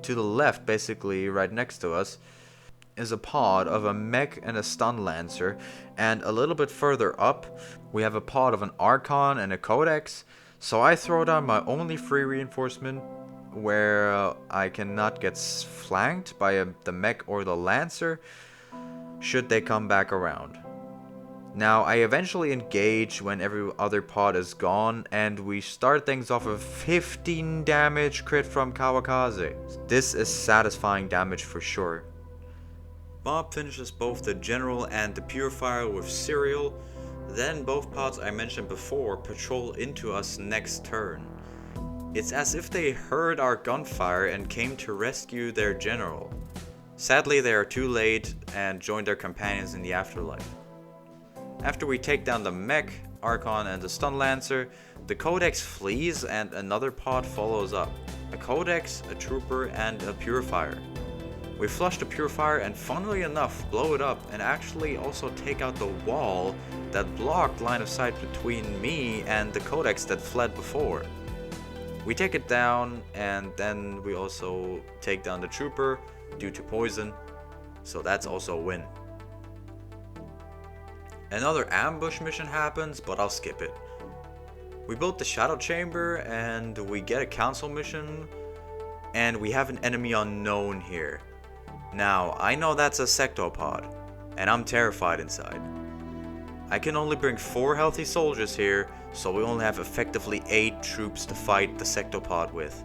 to the left, basically right next to us, is a pod of a mech and a stun lancer, and a little bit further up we have a pod of an Archon and a Codex, so I throw down my only free reinforcement where I cannot get flanked by the mech or the lancer should they come back around. Now, I eventually engage when every other pod is gone, and we start things off with 15 damage crit from Kawakaze. This is satisfying damage for sure. Bob finishes both the General and the Purifier with cereal, then both pods I mentioned before patrol into us next turn. It's as if they heard our gunfire and came to rescue their General. Sadly, they are too late and join their companions in the afterlife. After we take down the mech, Archon and the Stun Lancer, the Codex flees and another pod follows up. A Codex, a Trooper, and a Purifier. We flush the Purifier and funnily enough blow it up and actually also take out the wall that blocked line of sight between me and the Codex that fled before. We take it down and then we also take down the Trooper due to poison, so that's also a win. Another ambush mission happens, but I'll skip it. We built the Shadow Chamber and we get a council mission and we have an enemy unknown here. Now, I know that's a sectopod and I'm terrified inside. I can only bring 4 healthy soldiers here, so we only have effectively 8 troops to fight the sectopod with.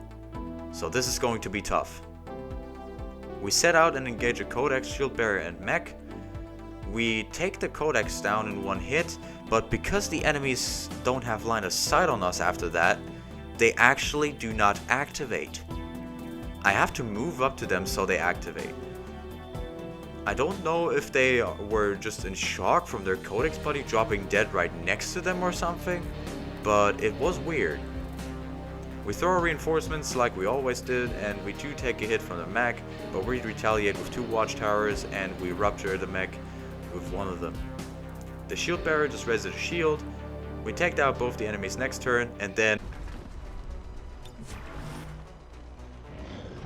So this is going to be tough. We set out and engage a Codex, Shield Bearer, and Mech. We take the Codex down in one hit, but because the enemies don't have line of sight on us after that, they actually do not activate. I have to move up to them so they activate. I don't know if they were just in shock from their Codex buddy dropping dead right next to them or something, but it was weird. We throw our reinforcements like we always did, and we do take a hit from the mech, but we retaliate with 2 watchtowers and we rupture the mech with one of them. The shield bearer just raises a shield, we take down both the enemies next turn, and then...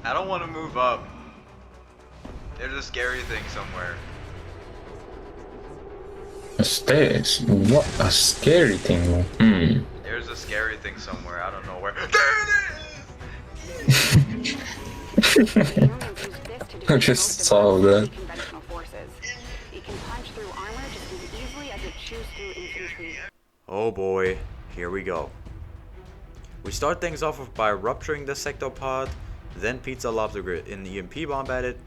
I don't want to move up. There's a scary thing somewhere. A stairs? What? A scary thing? There's a scary thing somewhere, I don't know where. There it is! I just saw that. Oh boy, here we go. We start things off by rupturing the sectopod, then Pizza lobs an EMP bomb at it.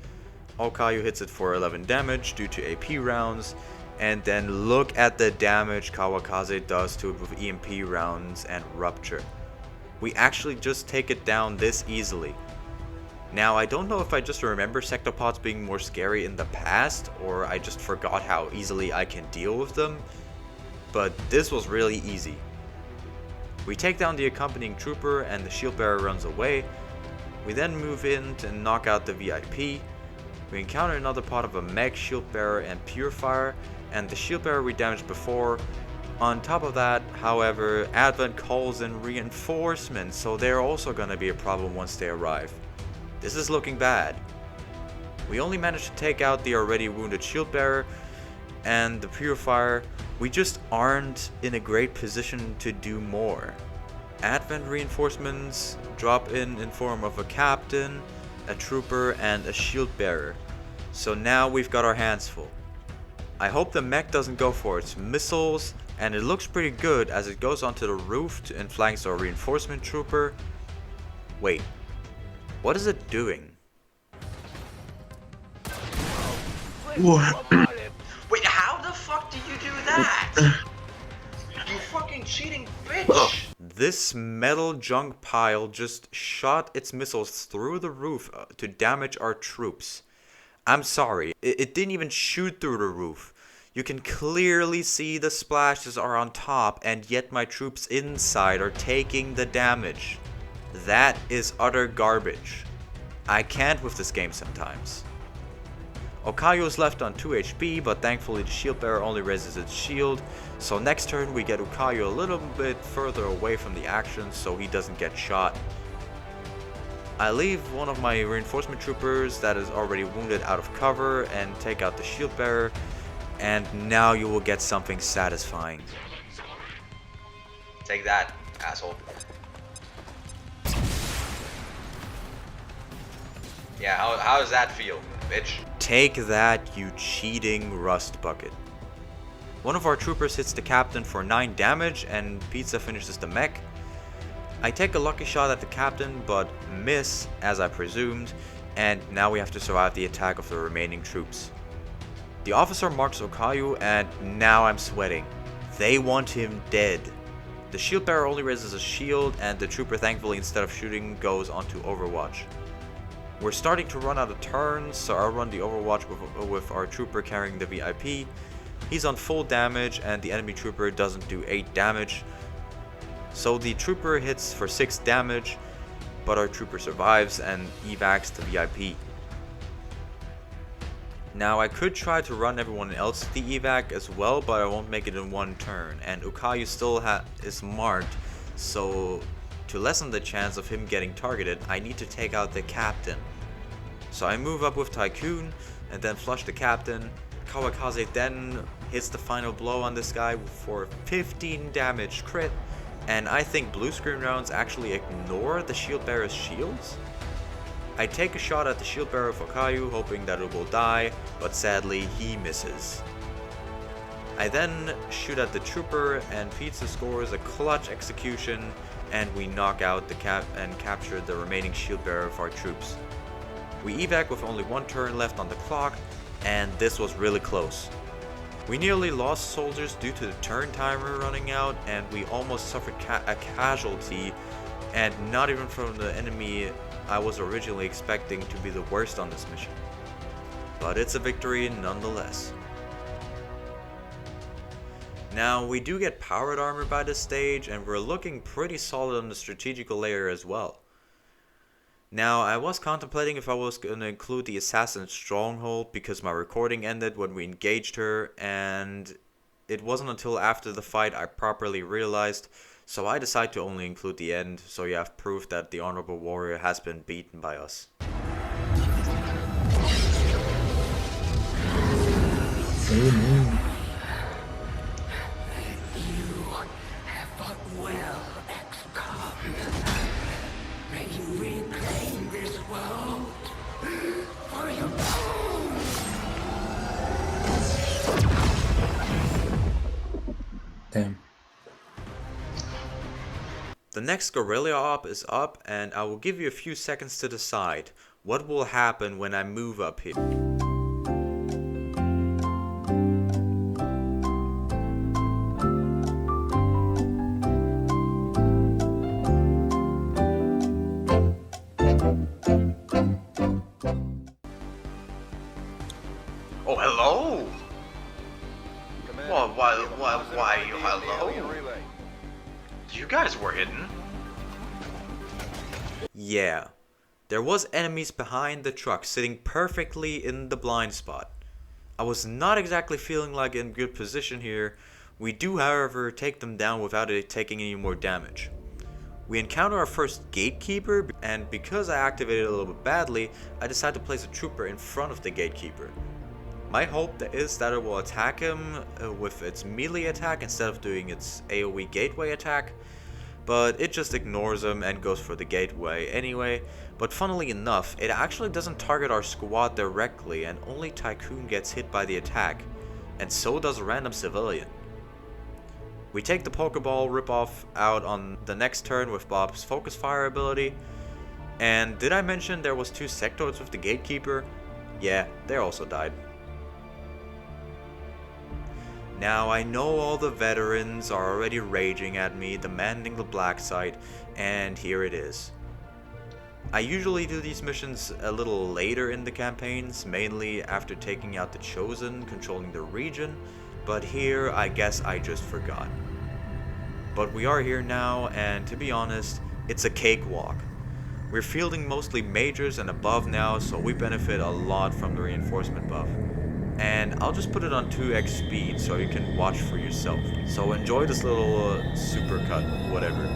Okayu hits it for 11 damage due to AP rounds, and then look at the damage Kawakaze does to it with EMP rounds and rupture. We actually just take it down this easily. Now, I don't know if I just remember sectopods being more scary in the past, or I just forgot how easily I can deal with them, but this was really easy. We take down the accompanying trooper and the shield bearer runs away. We then move in to knock out the VIP. We encounter another pod of a mech, shield bearer, and purifier, and the shield bearer we damaged before. On top of that, however, Advent calls in reinforcements, so they're also going to be a problem once they arrive. This is looking bad. We only managed to take out the already wounded shield bearer and the purifier. We just aren't in a great position to do more. Advent reinforcements drop in form of a captain, a trooper, and a shield bearer. So now we've got our hands full. I hope the mech doesn't go for its missiles, and it looks pretty good as it goes onto the roof and flanks our reinforcement trooper. Wait, what is it doing? What? Wait, how the fuck do you do that? You fucking cheating bitch! This metal junk pile just shot its missiles through the roof to damage our troops. I'm sorry, it didn't even shoot through the roof. You can clearly see the splashes are on top, and yet my troops inside are taking the damage. That is utter garbage. I can't with this game sometimes. Okayu is left on 2 HP, but thankfully the shield bearer only raises its shield, so next turn we get Okayu a little bit further away from the action so he doesn't get shot. I leave one of my reinforcement troopers that is already wounded out of cover and take out the shield bearer, and now you will get something satisfying. Take that, asshole. Yeah, how does that feel, bitch? Take that, you cheating rust bucket. One of our troopers hits the captain for 9 damage and Pizza finishes the mech. I take a lucky shot at the captain but miss as I presumed, and now we have to survive the attack of the remaining troops. The officer marks Okayu, and now I'm sweating. They want him dead. The shield bearer only raises a shield, and the trooper thankfully instead of shooting goes onto Overwatch. We're starting to run out of turns, so I'll run the Overwatch with our trooper carrying the VIP. He's on full damage and the enemy trooper doesn't do 8 damage. So the trooper hits for 6 damage, but our trooper survives and evacs the VIP. Now I could try to run everyone else to the evac as well, but I won't make it in one turn, and Okayu still is marked, so to lessen the chance of him getting targeted, I need to take out the captain. So I move up with Tycoon and then flush the captain. Kawakaze then hits the final blow on this guy for 15 damage crit, and I think blue screen rounds actually ignore the shield bearer's shields. I take a shot at the shield bearer of Okayu, hoping that it will die, but sadly he misses. I then shoot at the trooper and Pizza scores a clutch execution, and we knock out the capture the remaining shield bearer of our troops. We evac with only 1 turn left on the clock, and this was really close. We nearly lost soldiers due to the turn timer running out, and we almost suffered a casualty, and not even from the enemy I was originally expecting to be the worst on this mission. But it's a victory nonetheless. Now we do get powered armor by this stage, and we're looking pretty solid on the strategical layer as well. Now I was contemplating if I was going to include the assassin's stronghold because my recording ended when we engaged her, and it wasn't until after the fight I properly realized, so I decided to only include the end so you have proof that the honorable warrior has been beaten by us. Amen. You have fought well, XCOM. May you reclaim this world for your own. Damn. The next guerrilla op is up, and I will give you a few seconds to decide what will happen when I move up here. Oh, hello! Why, hello? You guys were hidden. Yeah, there was enemies behind the truck sitting perfectly in the blind spot. I was not exactly feeling like in good position here. We do, however, take them down without it taking any more damage. We encounter our first gatekeeper, and because I activated it a little bit badly, I decided to place a trooper in front of the gatekeeper. My hope is that it will attack him with its melee attack instead of doing its AoE gateway attack, but it just ignores him and goes for the gateway anyway. But funnily enough, it actually doesn't target our squad directly, and only Tycoon gets hit by the attack, and so does a random civilian. We take the Pokeball ripoff out on the next turn with Bob's focus fire ability, and did I mention there was 2 sectoids with the gatekeeper? Yeah, they also died. Now I know all the veterans are already raging at me demanding the black site, and here it is. I usually do these missions a little later in the campaigns, mainly after taking out the Chosen controlling the region, but here I guess I just forgot. But we are here now, and to be honest, it's a cakewalk. We're fielding mostly majors and above now, so we benefit a lot from the reinforcement buff. And I'll just put it on 2x speed so you can watch for yourself. So enjoy this little supercut, whatever.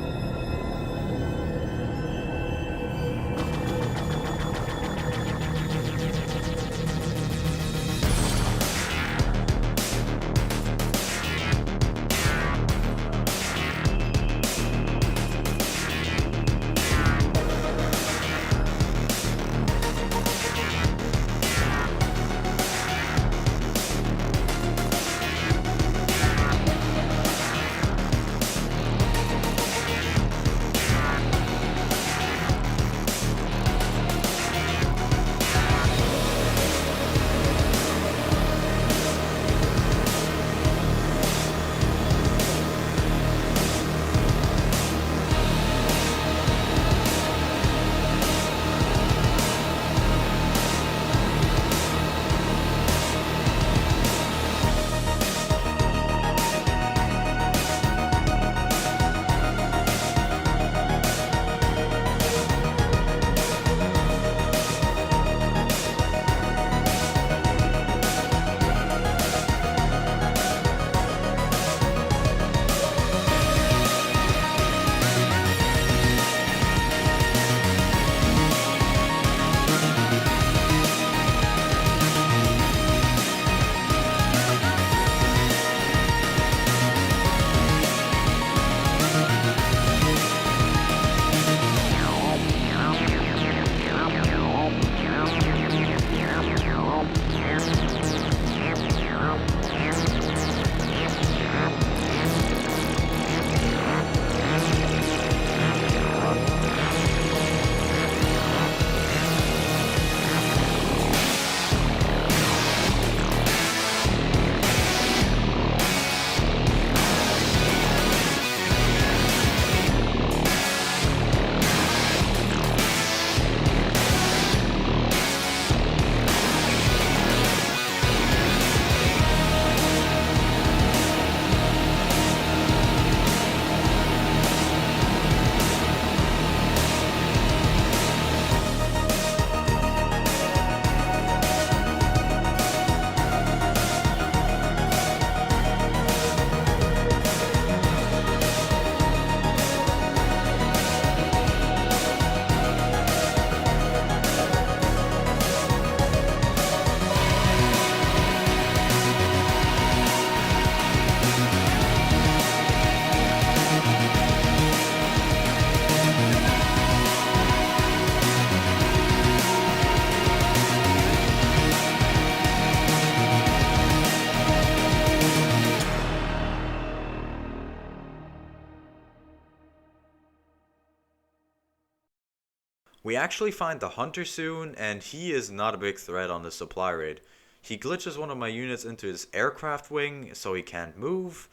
We actually find the hunter soon, and he is not a big threat on the supply raid. He glitches one of my units into his aircraft wing so he can't move.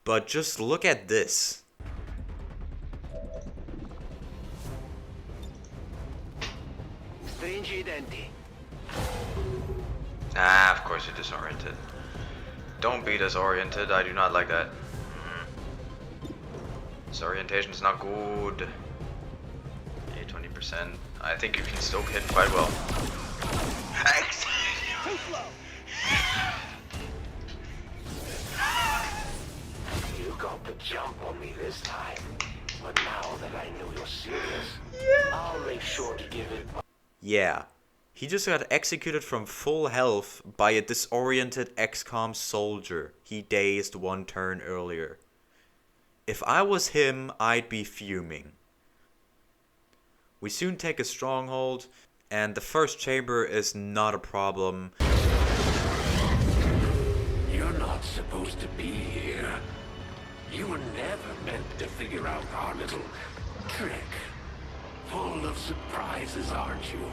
But just look at this. Strange identity. Ah, of course you're disoriented. Don't be disoriented, I do not like that. Disorientation is not good. 20%. I think you can still hit quite well. You got the jump on me this time. But now that I know you're serious, I'll make sure to give it. Yeah, he just got executed from full health by a disoriented XCOM soldier he dazed one turn earlier. If I was him, I'd be fuming. We soon take a stronghold, and the first chamber is not a problem. You're not supposed to be here. You were never meant to figure out our little trick. Full of surprises, aren't you?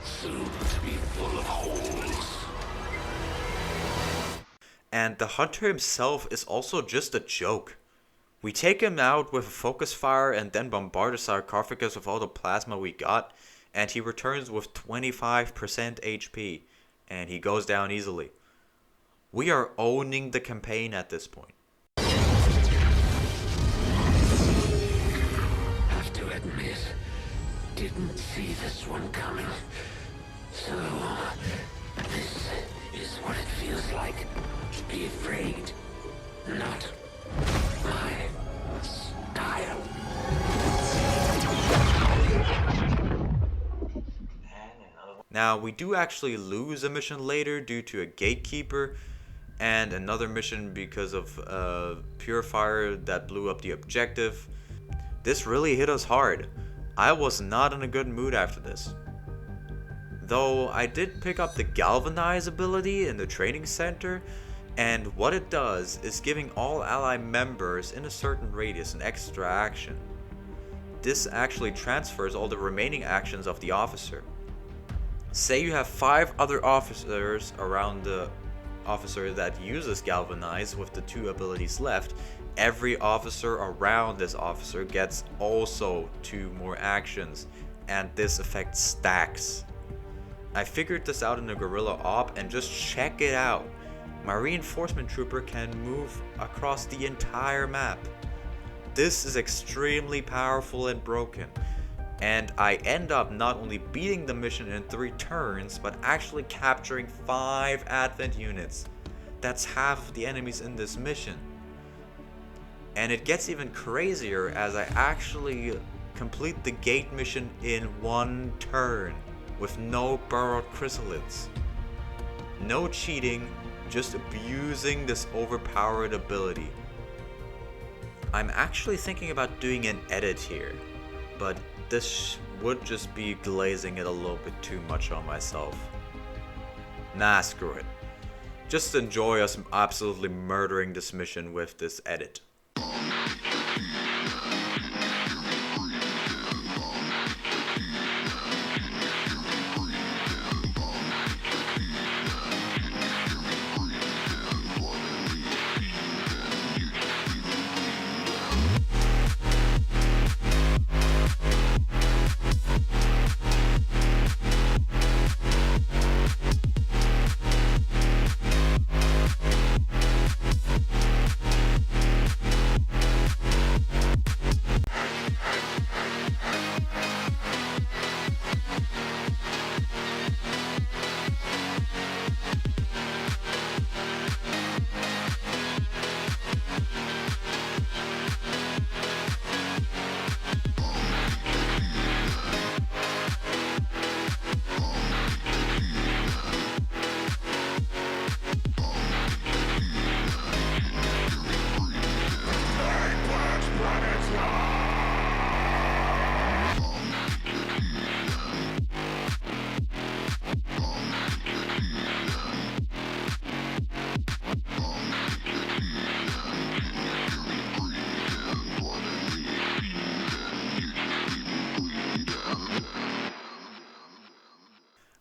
Soon to be full of holes. And the hunter himself is also just a joke. We take him out with a focus fire and then bombard the sarcophagus with all the plasma we got, and he returns with 25% HP, and he goes down easily. We are owning the campaign at this point. Have to admit, didn't see this one coming. So, this is what it feels like to be afraid. Not my style. Now, we do actually lose a mission later due to a gatekeeper, and another mission because of a purifier that blew up the objective. This really hit us hard. I was not in a good mood after this. Though I did pick up the galvanize ability in the training center, and what it does is giving all ally members in a certain radius an extra action. This actually transfers all the remaining actions of the officer. Say you have 5 other officers around the officer that uses galvanize with the 2 abilities left. Every officer around this officer gets also 2 more actions, and this effect stacks. I figured this out in the guerrilla op, and just check it out. My reinforcement trooper can move across the entire map. This is extremely powerful and broken, and I end up not only beating the mission in 3 turns, but actually capturing 5 advent units. That's half of the enemies in this mission. And it gets even crazier as I actually complete the gate mission in 1 turn with no burrowed chrysalids. No cheating, just abusing this overpowered ability. I'm actually thinking about doing an edit here, but this would just be glazing it a little bit too much on myself. Nah, screw it. Just enjoy us absolutely murdering this mission with this edit.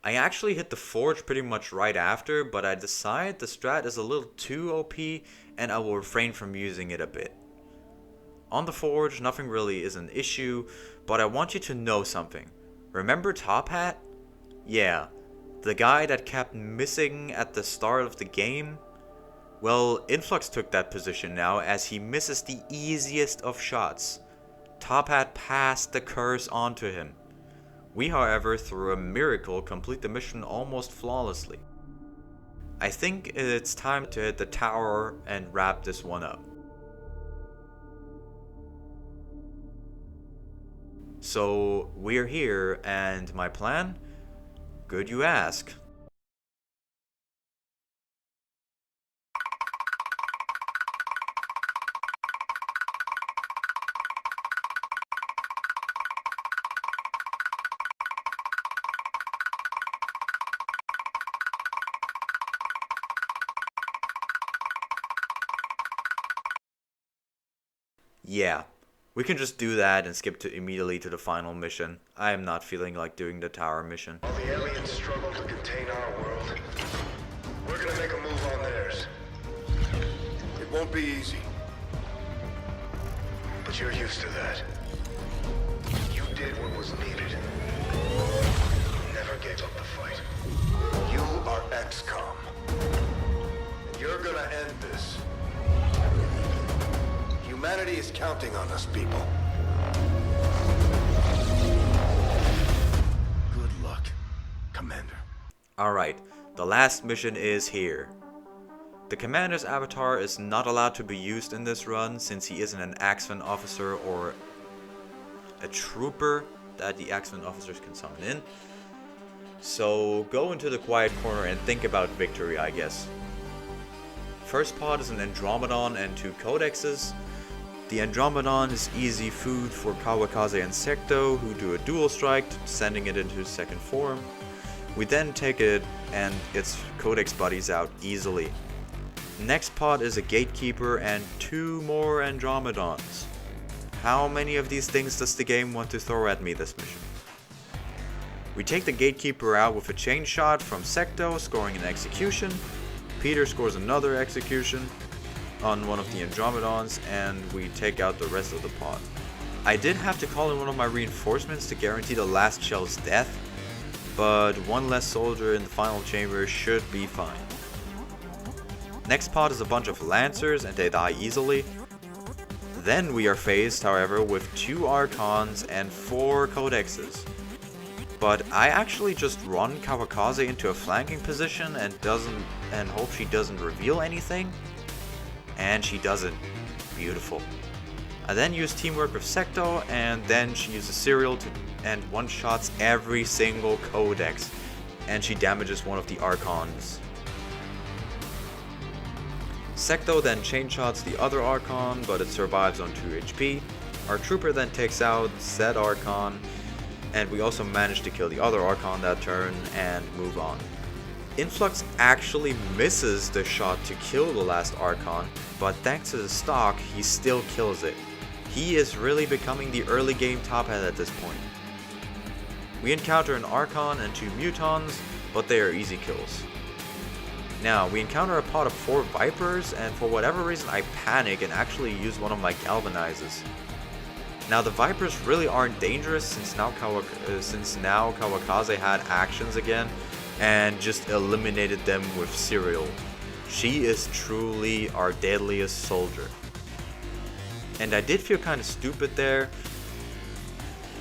I actually hit the Forge pretty much right after, but I decide the strat is a little too OP and I will refrain from using it a bit. On the Forge, nothing really is an issue, but I want you to know something. Remember Top Hat? Yeah, the guy that kept missing at the start of the game? Well, Influx took that position now as he misses the easiest of shots. Top Hat passed the curse on to him. We, however, through a miracle, complete the mission almost flawlessly. I think it's time to hit the tower and wrap this one up. So, we're here, and my plan? Good you ask. Yeah, we can just do that and skip immediately to the final mission. I am not feeling like doing the tower mission. While the aliens struggle to contain our world, we're gonna make a move on theirs. It won't be easy. But you're used to that. You did what was needed. Never gave up the fight. You are XCOM. And you're gonna end this. Humanity is counting on us, people. Good luck, Commander. Alright, the last mission is here. The Commander's avatar is not allowed to be used in this run since he isn't an EXVENT Officer or a Trooper that the EXVENT Officers can summon in. So go into the quiet corner and think about victory, I guess. First pod is an Andromedon and 2 Codexes. The Andromedon is easy food for Kawakaze and Secto, who do a dual strike, sending it into second form. We then take it and its Codex buddies out easily. Next pod is a Gatekeeper and 2 more Andromedons. How many of these things does the game want to throw at me this mission? We take the Gatekeeper out with a chain shot from Secto, scoring an execution. Peter scores another execution on one of the Andromedons, and we take out the rest of the pod. I did have to call in one of my reinforcements to guarantee the last shell's death, but one less soldier in the final chamber should be fine. Next pod is a bunch of Lancers, and they die easily. Then we are faced, however, with 2 Archons and 4 Codexes. But I actually just run Kawakaze into a flanking position and hope she doesn't reveal anything. And she doesn't. Beautiful. I then use teamwork with Secto, and then she uses Serial and one-shots every single Codex, and she damages one of the Archons. Secto then chain shots the other Archon, but it survives on 2 HP. Our Trooper then takes out said Archon, and we also manage to kill the other Archon that turn and move on. Influx actually misses the shot to kill the last Archon, but thanks to the stock, he still kills it. He is really becoming the early game top hat at this point. We encounter an Archon and 2 Mutons, but they are easy kills. Now, we encounter a pod of 4 Vipers, and for whatever reason I panic and actually use one of my Galvanizes. Now, the Vipers really aren't dangerous since now Kawakaze had actions again, and just eliminated them with Serial. She is truly our deadliest soldier. And I did feel kind of stupid there.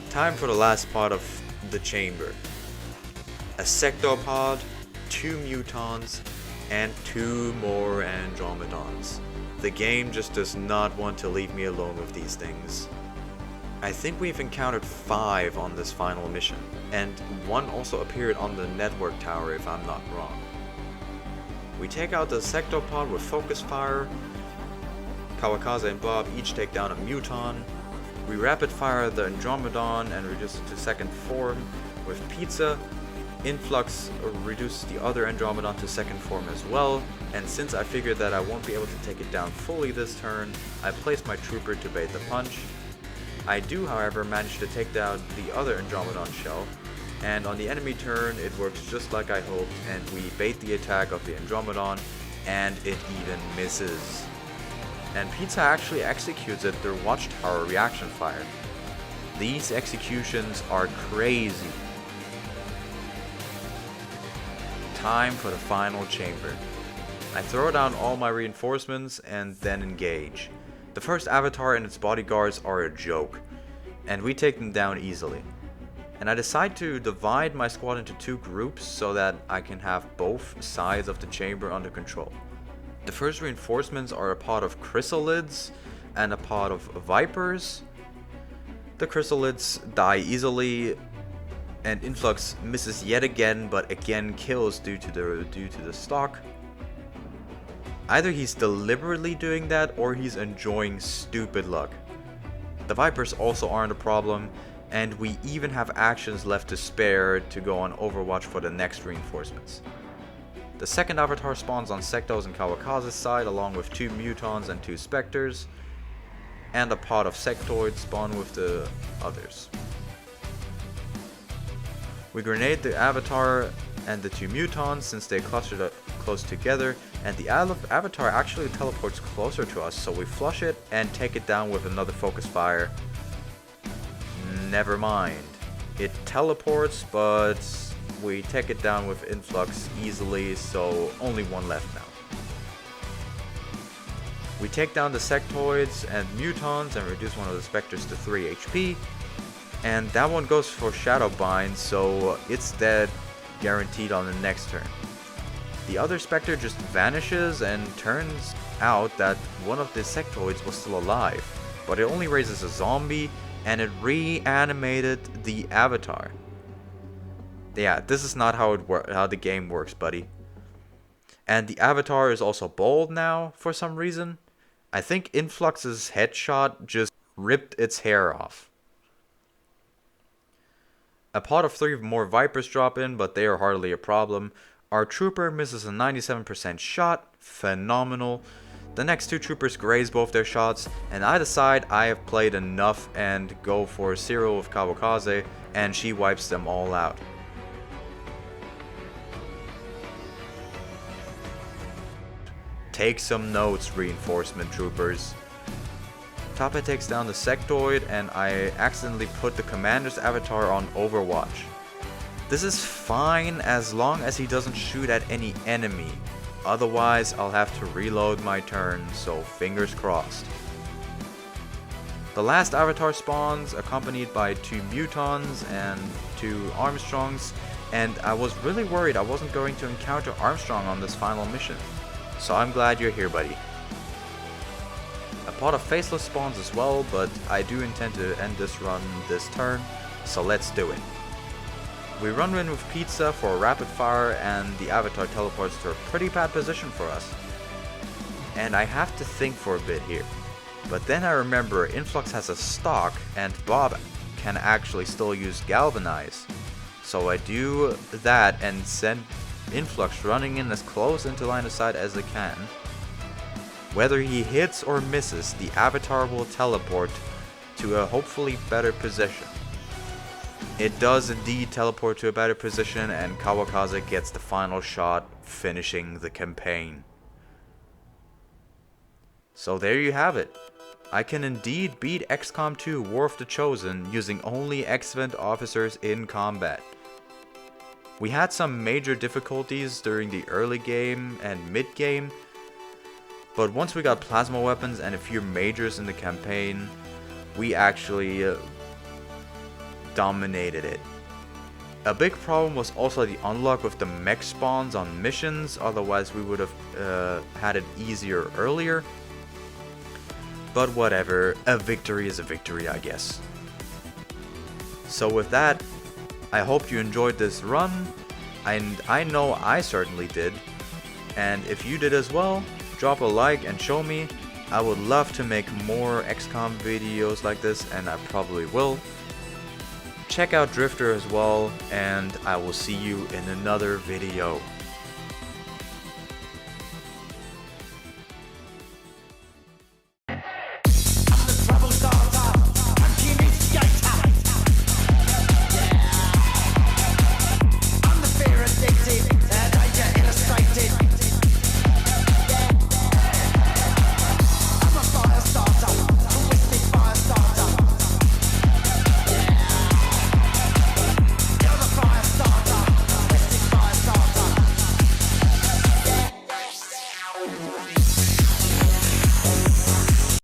Time for the last pod of the chamber. A Sectopod, 2 Mutons, and 2 more Andromedons. The game just does not want to leave me alone with these things. I think we've encountered 5 on this final mission, and 1 also appeared on the network tower if I'm not wrong. We take out the Sectopod with focus fire. Kawakaze and Bob each take down a Muton. We rapid fire the Andromedon and reduce it to second form with Pizza. Influx reduces the other Andromedon to second form as well, and since I figured that I won't be able to take it down fully this turn, I place my Trooper to bait the punch. I do, however, manage to take down the other Andromedon shell, And on the enemy turn, it works just like I hoped, and we bait the attack of the Andromedon, and it even misses. And Pizza actually executes it through Watchtower reaction fire. These executions are crazy. Time for the final chamber. I throw down all my reinforcements and then engage. The first avatar and its bodyguards are a joke, and we take them down easily. And I decide to divide my squad into two groups so that I can have both sides of the chamber under control. The first reinforcements are a pod of chrysalids and a pod of vipers. The chrysalids die easily, and Influx misses yet again, but again kills due to the stock. Either he's deliberately doing that or he's enjoying stupid luck. The vipers also aren't a problem, and we even have actions left to spare to go on Overwatch for the next reinforcements. The second avatar spawns on Sectos and Kawakaze's side along with 2 Mutons and 2 Spectres, and a pod of Sectoids spawn with the others. We grenade the avatar and the 2 Mutons since they clustered up close together, and the avatar actually teleports closer to us, so we flush it and take it down with another focus fire. Never mind. It teleports, but we take it down with Influx easily, so only one left now. We take down the Sectoids and Mutons and reduce one of the Spectres to 3 HP. And that one goes for Shadowbind, so it's dead, guaranteed on the next turn. The other Spectre just vanishes, and turns out that one of the Sectoids was still alive, but it only raises a zombie, and it reanimated the avatar. Yeah, this is not how the game works, buddy. And the avatar is also bald now for some reason. I think Influx's headshot just ripped its hair off. A pod of 3 more Vipers drop in, but they are hardly a problem. Our trooper misses a 97% shot, phenomenal. The next 2 troopers graze both their shots, and I decide I have played enough and go for Zero with Kawakaze, and she wipes them all out. Take some notes, reinforcement troopers. Toppa takes down the Sectoid, and I accidentally put the commander's avatar on Overwatch. This is fine as long as he doesn't shoot at any enemy. Otherwise, I'll have to reload my turn, so fingers crossed. The last avatar spawns, accompanied by 2 Mutons and 2 Armstrongs, and I was really worried I wasn't going to encounter Armstrong on this final mission. So I'm glad you're here, buddy. A pod of Faceless spawns as well, but I do intend to end this run this turn, so let's do it. We run in with Pizza for a rapid fire, and the avatar teleports to a pretty bad position for us. And I have to think for a bit here. But then I remember Influx has a stock, and Bob can actually still use Galvanize. So I do that and send Influx running in as close into line of sight as I can. Whether he hits or misses, the avatar will teleport to a hopefully better position. It does indeed teleport to a better position, and Kawakaze gets the final shot, finishing the campaign. So there you have it. I can indeed beat XCOM 2 War of the Chosen using only EXVENT Officers in combat. We had some major difficulties during the early game and mid game, but once we got plasma weapons and a few majors in the campaign, we actually dominated it. A big problem was also the unlock with the mech spawns on missions, otherwise we would have had it easier earlier. But whatever, a victory is a victory, I guess. So with that, I hope you enjoyed this run, and I know I certainly did. And if you did as well, drop a like and show me. I would love to make more XCOM videos like this, and I probably will. Check out Drifter as well, and I will see you in another video.